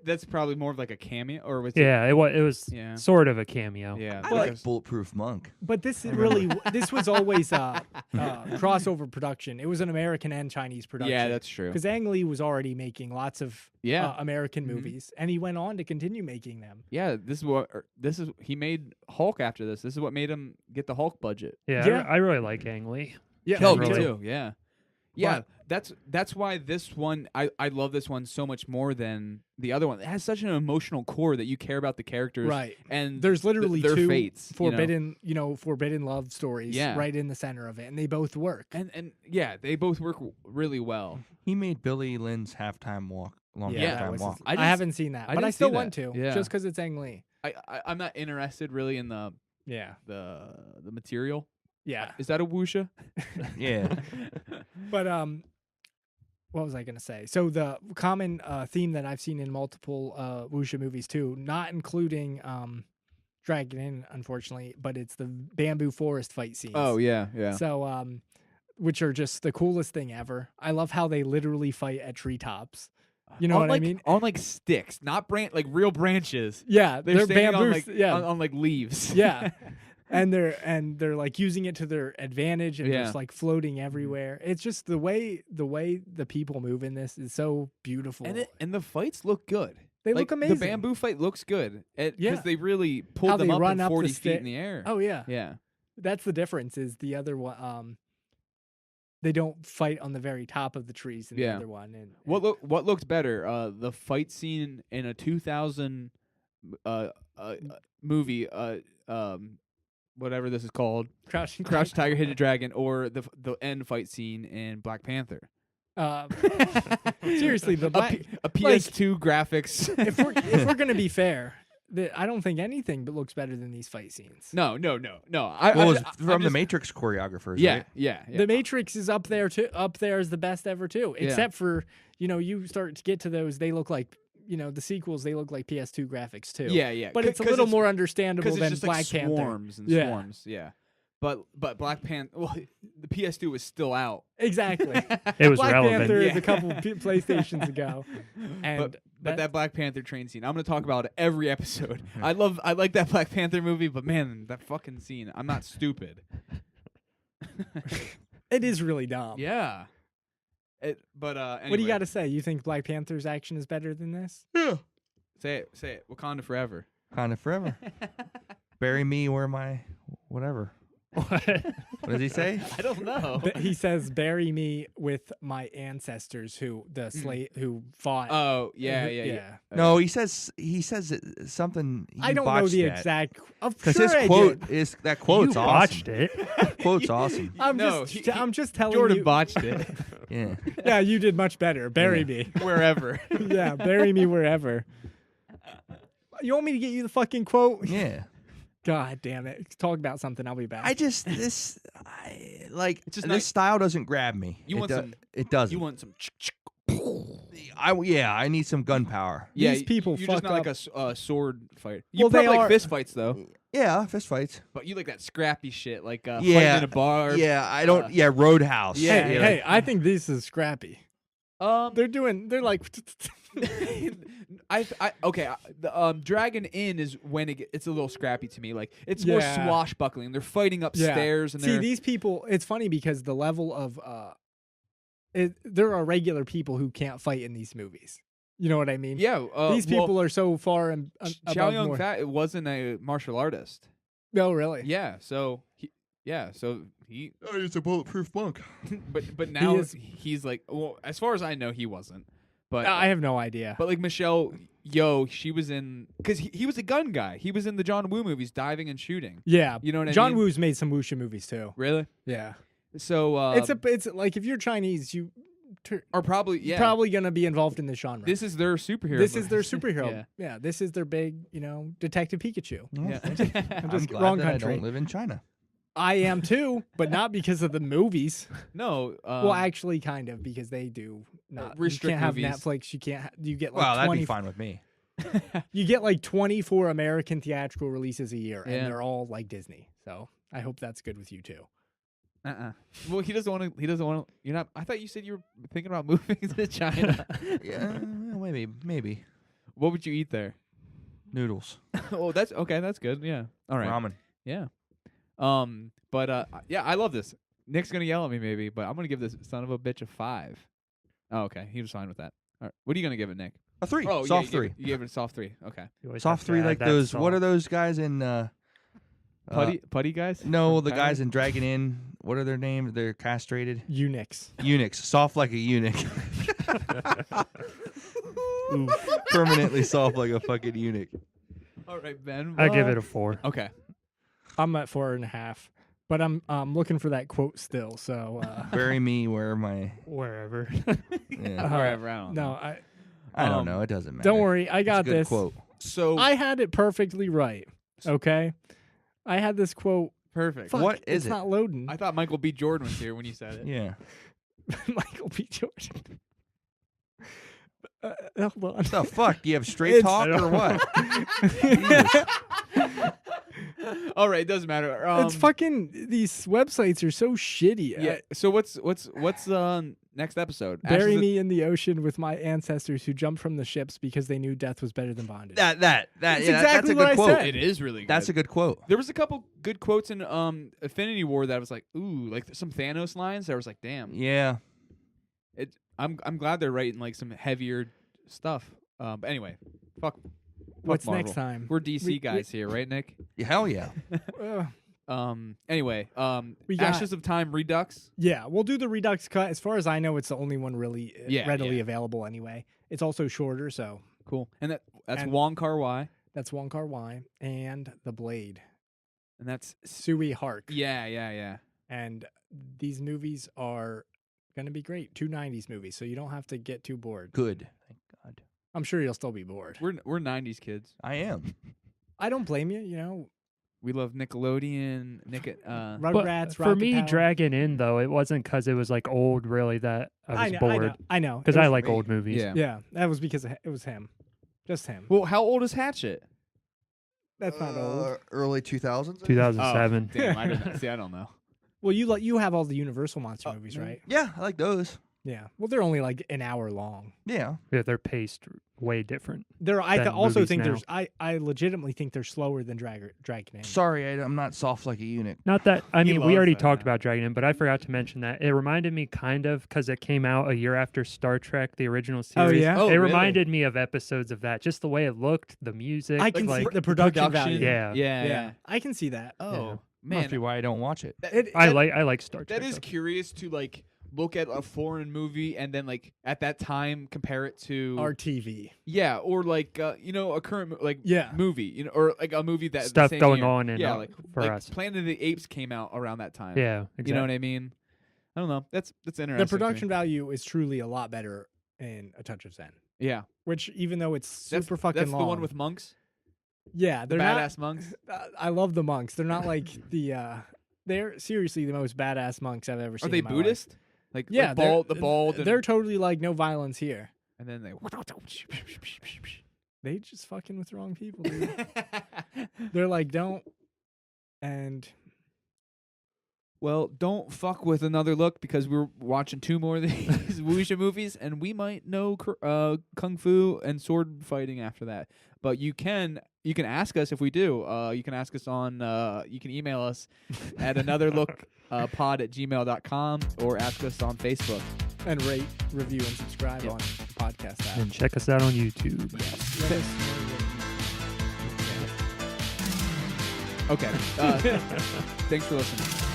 Speaker 1: That's probably more of like a cameo, or was
Speaker 3: Yeah, it was
Speaker 1: Yeah.
Speaker 3: sort of a cameo.
Speaker 1: Yeah.
Speaker 4: I
Speaker 1: because-
Speaker 4: like Bulletproof Monk.
Speaker 2: But this was always crossover production. It was an American and Chinese production.
Speaker 1: Yeah, that's true.
Speaker 2: Because Ang Lee was already making lots of American
Speaker 1: Mhm.
Speaker 2: movies, and he went on to continue making them.
Speaker 1: Yeah, he made Hulk after this. This is what made him get the Hulk budget.
Speaker 3: Yeah,
Speaker 2: Yeah.
Speaker 3: I really like Ang Lee.
Speaker 2: Yeah,
Speaker 1: Oh,
Speaker 3: me
Speaker 1: me
Speaker 3: too.
Speaker 1: too. Yeah. Yeah, that's why this one I love this one so much more than the other one. It has such an emotional core that you care about the characters,
Speaker 2: right.
Speaker 1: And
Speaker 2: There's literally
Speaker 1: their
Speaker 2: two
Speaker 1: fates,
Speaker 2: forbidden love stories
Speaker 1: Yeah.
Speaker 2: right in the center of it, and they both work.
Speaker 1: and yeah, they both work really well.
Speaker 4: He made Billy Lynn's halftime walk. Long
Speaker 2: that
Speaker 4: halftime
Speaker 2: was
Speaker 4: walk.
Speaker 2: I haven't seen that,
Speaker 1: I
Speaker 2: but
Speaker 1: didn't
Speaker 2: I still
Speaker 1: see
Speaker 2: want
Speaker 1: that.
Speaker 2: to,
Speaker 1: Yeah.
Speaker 2: just because it's Ang Lee.
Speaker 1: I'm not interested really in the
Speaker 2: Yeah,
Speaker 1: material.
Speaker 2: yeah.
Speaker 1: Is that a wuxia?
Speaker 4: Yeah.
Speaker 2: But what was I going to say? So the common theme that I've seen in multiple wuxia movies too, not including Dragon Inn, unfortunately, but it's the bamboo forest fight scenes.
Speaker 1: Oh yeah.
Speaker 2: So which are just the coolest thing ever. I love how they literally fight at treetops. You know what I mean?
Speaker 1: On like sticks, not like real branches.
Speaker 2: Yeah,
Speaker 1: They're standing
Speaker 2: bamboo.
Speaker 1: on like
Speaker 2: yeah,
Speaker 1: on like leaves.
Speaker 2: yeah. And they're like using it to their advantage and
Speaker 1: Yeah.
Speaker 2: just like floating everywhere. It's just the way the people move in this is so beautiful.
Speaker 1: And the fights look good.
Speaker 2: They
Speaker 1: Like,
Speaker 2: look amazing.
Speaker 1: The bamboo fight looks good. Because
Speaker 2: Yeah.
Speaker 1: they really
Speaker 2: How
Speaker 1: pulled them
Speaker 2: they
Speaker 1: up
Speaker 2: run
Speaker 1: in
Speaker 2: up the
Speaker 1: 40 feet
Speaker 2: sta-
Speaker 1: in the air.
Speaker 2: Oh yeah.
Speaker 1: Yeah.
Speaker 2: That's the difference. Is the other one? They don't fight on the very top of the trees in the
Speaker 1: Yeah.
Speaker 2: other one. And
Speaker 1: What looked better? The fight scene in a 2000 movie, whatever this is called,
Speaker 2: Crouching
Speaker 1: Crouch Tiger, Hidden Dragon, or the end fight scene in Black Panther.
Speaker 2: Seriously, the black.
Speaker 1: a PS2 graphics.
Speaker 2: if we're gonna be fair, I don't think anything but looks better than these fight scenes.
Speaker 1: No.
Speaker 4: Well, it's from the Matrix choreographers.
Speaker 1: Yeah,
Speaker 4: right?
Speaker 1: yeah.
Speaker 2: The Matrix is up there too. Up there is the best ever too.
Speaker 1: Yeah.
Speaker 2: Except for you start to get to those, they look like the sequels. They look like PS2 graphics too.
Speaker 1: Yeah.
Speaker 2: But it's a little more understandable than
Speaker 1: just
Speaker 2: Black
Speaker 1: like
Speaker 2: Panther.
Speaker 1: swarms and
Speaker 2: Yeah.
Speaker 1: swarms. Yeah. But Black Panther, well, the PS2 was still out.
Speaker 2: Exactly.
Speaker 3: It was
Speaker 2: Black
Speaker 3: relevant.
Speaker 2: Panther is
Speaker 1: Yeah.
Speaker 2: a couple PlayStations ago, and
Speaker 1: But that Black Panther train scene, I'm gonna talk about it every episode. I like that Black Panther movie, but man, that fucking scene, I'm not stupid.
Speaker 2: it is really dumb.
Speaker 1: Yeah. Anyway.
Speaker 2: What do you got to say? You think Black Panther's action is better than this?
Speaker 1: Yeah. Say it. Wakanda forever.
Speaker 4: Kind of forever. Bury me where my whatever. What does he say?
Speaker 1: I don't know.
Speaker 2: He says, "Bury me with my ancestors who who fought."
Speaker 1: Oh yeah.
Speaker 4: No, he says something.
Speaker 2: I don't know the exact.
Speaker 4: Because
Speaker 2: Sure
Speaker 4: his
Speaker 2: I
Speaker 4: quote
Speaker 2: did.
Speaker 4: is that quote's
Speaker 3: You
Speaker 4: awesome.
Speaker 3: watched it.
Speaker 4: Quote's awesome.
Speaker 2: I'm just telling
Speaker 1: Jordan
Speaker 2: you.
Speaker 1: botched it.
Speaker 4: Yeah.
Speaker 2: Yeah, you did much better. Bury
Speaker 4: Yeah.
Speaker 2: me.
Speaker 1: Wherever.
Speaker 2: Yeah, bury me wherever. You want me to get you the fucking quote?
Speaker 4: Yeah.
Speaker 2: God damn it! Talk about something. I'll be back.
Speaker 4: This
Speaker 1: just
Speaker 4: this style doesn't grab me.
Speaker 1: You want some-
Speaker 4: It doesn't.
Speaker 1: You want some.
Speaker 4: I need some gunpowder.
Speaker 1: Yeah,
Speaker 2: These people
Speaker 1: you're
Speaker 2: fuck
Speaker 1: just not
Speaker 2: up.
Speaker 1: like a sword fighter. You
Speaker 2: Well, they
Speaker 1: probably like
Speaker 2: are-
Speaker 1: fist fights though,
Speaker 4: Yeah, fist fights.
Speaker 1: but you like that scrappy shit, like fighting
Speaker 4: Yeah,
Speaker 1: in a bar.
Speaker 4: Yeah, I don't. Roadhouse.
Speaker 1: Yeah,
Speaker 2: hey,
Speaker 1: yeah.
Speaker 2: hey, I think this is scrappy. They're like.
Speaker 1: The Dragon Inn is when it's a little scrappy to me. Like it's more
Speaker 2: Yeah.
Speaker 1: swashbuckling. They're fighting upstairs and
Speaker 2: See,
Speaker 1: they're
Speaker 2: these people, it's funny because the level of there are regular people who can't fight in these movies. You know what I mean?
Speaker 1: yeah.
Speaker 2: These people are so far and
Speaker 1: Chow
Speaker 2: above
Speaker 1: Yun
Speaker 2: more.
Speaker 1: Fat wasn't a martial artist.
Speaker 2: No, really.
Speaker 1: Yeah. So he.
Speaker 4: Oh, he's a bulletproof monk.
Speaker 1: but now he's like, well, as far as I know, he wasn't. But
Speaker 2: I have no idea.
Speaker 1: But like Michelle Yeoh, she was in because he was a gun guy. He was in the John Woo movies, diving and shooting.
Speaker 2: Yeah,
Speaker 1: you know what I mean.
Speaker 2: John Woo's made some wuxia movies too.
Speaker 1: Really?
Speaker 2: Yeah.
Speaker 1: So
Speaker 2: it's like if you're Chinese, you
Speaker 1: are probably
Speaker 2: gonna be involved in this genre.
Speaker 1: This is their superhero.
Speaker 2: This is their superhero.
Speaker 1: Yeah.
Speaker 2: Yeah. This is their big, Detective Pikachu.
Speaker 1: Yeah.
Speaker 2: I'm just
Speaker 4: glad
Speaker 2: wrong
Speaker 4: that
Speaker 2: country.
Speaker 4: I don't live in China.
Speaker 2: I am too, but not because of the movies.
Speaker 1: No.
Speaker 2: Well, actually, kind of because they do not.
Speaker 1: Restrict
Speaker 2: you can't have
Speaker 1: movies.
Speaker 2: Netflix. You can't. You get like
Speaker 4: Well, that'd
Speaker 2: 20.
Speaker 4: be fine with me.
Speaker 2: You get like 24 American theatrical releases a year,
Speaker 1: Yeah.
Speaker 2: and they're all like Disney. So I hope that's good with you too.
Speaker 1: Well, he doesn't want to. He doesn't want to. You're not. I thought you said you were thinking about moving to China.
Speaker 4: Yeah, maybe.
Speaker 1: What would you eat there?
Speaker 4: Noodles.
Speaker 1: Oh, that's okay. That's good. Yeah. All right.
Speaker 4: Ramen.
Speaker 1: Yeah. But yeah, I love this. Nick's gonna yell at me maybe, but I'm gonna give this son of a bitch a 5. Oh, okay. He was fine with that. All right. What are you gonna give it, Nick?
Speaker 4: A 3.
Speaker 1: Oh,
Speaker 4: Soft
Speaker 1: yeah,
Speaker 4: 3.
Speaker 1: you gave it a soft 3. Okay.
Speaker 4: Soft 3 like those. What are those guys in?
Speaker 1: Putty guys?
Speaker 4: No, the
Speaker 1: Tyler?
Speaker 4: guys in Dragon Inn. What are their names? They're castrated.
Speaker 2: Eunuchs.
Speaker 4: Eunuchs. Soft like a eunuch. Permanently soft like a fucking eunuch.
Speaker 1: All right, Ben.
Speaker 3: I give it a 4.
Speaker 1: Okay.
Speaker 2: I'm at 4.5, but I'm looking for that quote still. So
Speaker 4: Bury me where my.
Speaker 3: Wherever.
Speaker 4: Yeah.
Speaker 1: Wherever. I don't know.
Speaker 2: no,
Speaker 4: I don't know. It doesn't matter.
Speaker 2: don't worry. I got
Speaker 4: It's a good
Speaker 2: this.
Speaker 4: quote.
Speaker 1: So
Speaker 2: I had it perfectly right. Okay, I had this quote.
Speaker 1: perfect.
Speaker 2: Fuck,
Speaker 4: What is
Speaker 2: it's
Speaker 4: it?
Speaker 2: not loading.
Speaker 1: I thought Michael B. Jordan was here when you said it.
Speaker 4: Yeah.
Speaker 2: Michael B. Jordan. Hold on.
Speaker 4: What the fuck? Do you have straight talk or what?
Speaker 1: All right, it doesn't matter.
Speaker 2: It's fucking these websites are so shitty.
Speaker 1: Yeah. So what's next episode?
Speaker 2: Bury
Speaker 1: Ashes of-
Speaker 2: me in the ocean with my ancestors who jumped from the ships because they knew death was better than bondage.
Speaker 4: That's
Speaker 2: That's
Speaker 4: yeah,
Speaker 2: exactly
Speaker 4: that's a
Speaker 2: what
Speaker 4: good
Speaker 2: I
Speaker 4: quote.
Speaker 2: said.
Speaker 1: It is really good.
Speaker 4: That's a good quote.
Speaker 1: There was a couple good quotes in Infinity War that I was like, ooh, like some Thanos lines. That I was like, damn.
Speaker 4: Yeah.
Speaker 1: I'm glad they're writing like some heavier stuff. But anyway, fuck
Speaker 2: What's
Speaker 1: Marvel.
Speaker 2: next time?
Speaker 1: We're DC guys here, right, Nick?
Speaker 4: Hell yeah.
Speaker 1: Anyway,
Speaker 2: We got-
Speaker 1: Ashes of Time Redux.
Speaker 2: Yeah, we'll do the Redux cut. As far as I know, it's the only one really readily
Speaker 1: yeah.
Speaker 2: available anyway. It's also shorter, so
Speaker 1: Cool. And that's
Speaker 2: And-
Speaker 1: Wong Kar-wai.
Speaker 2: that's Wong Kar-wai and The Blade.
Speaker 1: And that's
Speaker 2: Sui Hark.
Speaker 1: yeah.
Speaker 2: And these movies are going to be great. 2 90s movies, so you don't have to get too bored.
Speaker 4: Good. Thank God.
Speaker 2: I'm sure you'll still be bored.
Speaker 1: We're 90s kids.
Speaker 4: I am.
Speaker 2: I don't blame you,
Speaker 1: We love Nickelodeon,
Speaker 2: Rugrats,
Speaker 3: For
Speaker 2: Rocket
Speaker 3: me,
Speaker 2: Power.
Speaker 3: Dragging In, though, it wasn't because it was like old, really, that I was bored.
Speaker 2: I know.
Speaker 3: Because
Speaker 2: It
Speaker 3: I
Speaker 2: was-
Speaker 3: like
Speaker 4: me.
Speaker 3: old movies.
Speaker 1: Yeah.
Speaker 2: Yeah, that was because it was him. Just him.
Speaker 1: Well, how old is Hatchet?
Speaker 2: That's not old.
Speaker 4: Early 2000s.
Speaker 3: 2007.
Speaker 1: Oh, damn, I didn't see. I don't know.
Speaker 2: Well, you have all the Universal monster movies, right?
Speaker 4: Yeah, I like those.
Speaker 2: Yeah. Well, they're only like an hour long.
Speaker 4: Yeah.
Speaker 3: Yeah, they're paced way different.
Speaker 2: I
Speaker 3: Than
Speaker 2: also
Speaker 3: movies
Speaker 2: think
Speaker 3: now.
Speaker 2: I legitimately think they're slower than Dragon In.
Speaker 4: Sorry, I'm not soft like a eunuch.
Speaker 3: Not that, I
Speaker 1: He
Speaker 3: mean, we
Speaker 1: loves
Speaker 3: already
Speaker 1: that,
Speaker 3: talked
Speaker 1: yeah.
Speaker 3: about Dragon In, but I forgot to mention that. It reminded me kind of, because it came out a year after Star Trek, the original
Speaker 2: Oh,
Speaker 3: series.
Speaker 2: yeah?
Speaker 1: Oh,
Speaker 3: it
Speaker 1: really?
Speaker 3: reminded me of episodes of that. Just the way it looked, the music.
Speaker 2: I can
Speaker 3: like,
Speaker 2: see the production value.
Speaker 3: Yeah.
Speaker 1: Yeah.
Speaker 2: I can see that.
Speaker 1: Oh,
Speaker 4: Must be
Speaker 1: man.
Speaker 4: why I don't watch it.
Speaker 3: I like Star Trek.
Speaker 1: That is
Speaker 3: though.
Speaker 1: curious to like look at a foreign movie and then like at that time compare it to
Speaker 2: RTV.
Speaker 1: yeah, or like a current
Speaker 2: Yeah.
Speaker 1: movie, or like a movie that
Speaker 3: Stuff
Speaker 1: the same
Speaker 3: going
Speaker 1: year.
Speaker 3: on in,
Speaker 1: yeah, like
Speaker 3: for us.
Speaker 1: Planet of the Apes came out around that time.
Speaker 3: Yeah, exactly.
Speaker 1: You know what I mean? I don't know. That's interesting.
Speaker 2: The
Speaker 1: to me.
Speaker 2: production value is truly a lot better in A Touch of Zen.
Speaker 1: Yeah,
Speaker 2: Which, even though it's
Speaker 1: that's
Speaker 2: super fucking
Speaker 1: that's
Speaker 2: long,
Speaker 1: the one with monks,
Speaker 2: yeah,
Speaker 1: the
Speaker 2: they're
Speaker 1: badass monks.
Speaker 2: not. I love the monks. They're not like they're seriously the most badass monks I've ever seen.
Speaker 1: Are they
Speaker 2: in my life.
Speaker 1: Buddhist? Like
Speaker 2: Yeah,
Speaker 1: like
Speaker 2: they're-
Speaker 1: the bald. And,
Speaker 2: They're totally like no violence here.
Speaker 1: and then they.
Speaker 2: They just fucking with the wrong people, dude. They're like, don't. And
Speaker 1: Well, don't fuck with Another Look because we're watching 2 more of these Wuxia movies, and we might know kung fu and sword fighting after that. But you can ask us if we do. You can ask us on. You can email us at anotherlookpod@gmail.com or ask us on Facebook.
Speaker 2: and rate, review, and subscribe
Speaker 1: Yep.
Speaker 2: on the podcast app.
Speaker 3: And check us out on YouTube.
Speaker 1: Okay. Thanks for listening.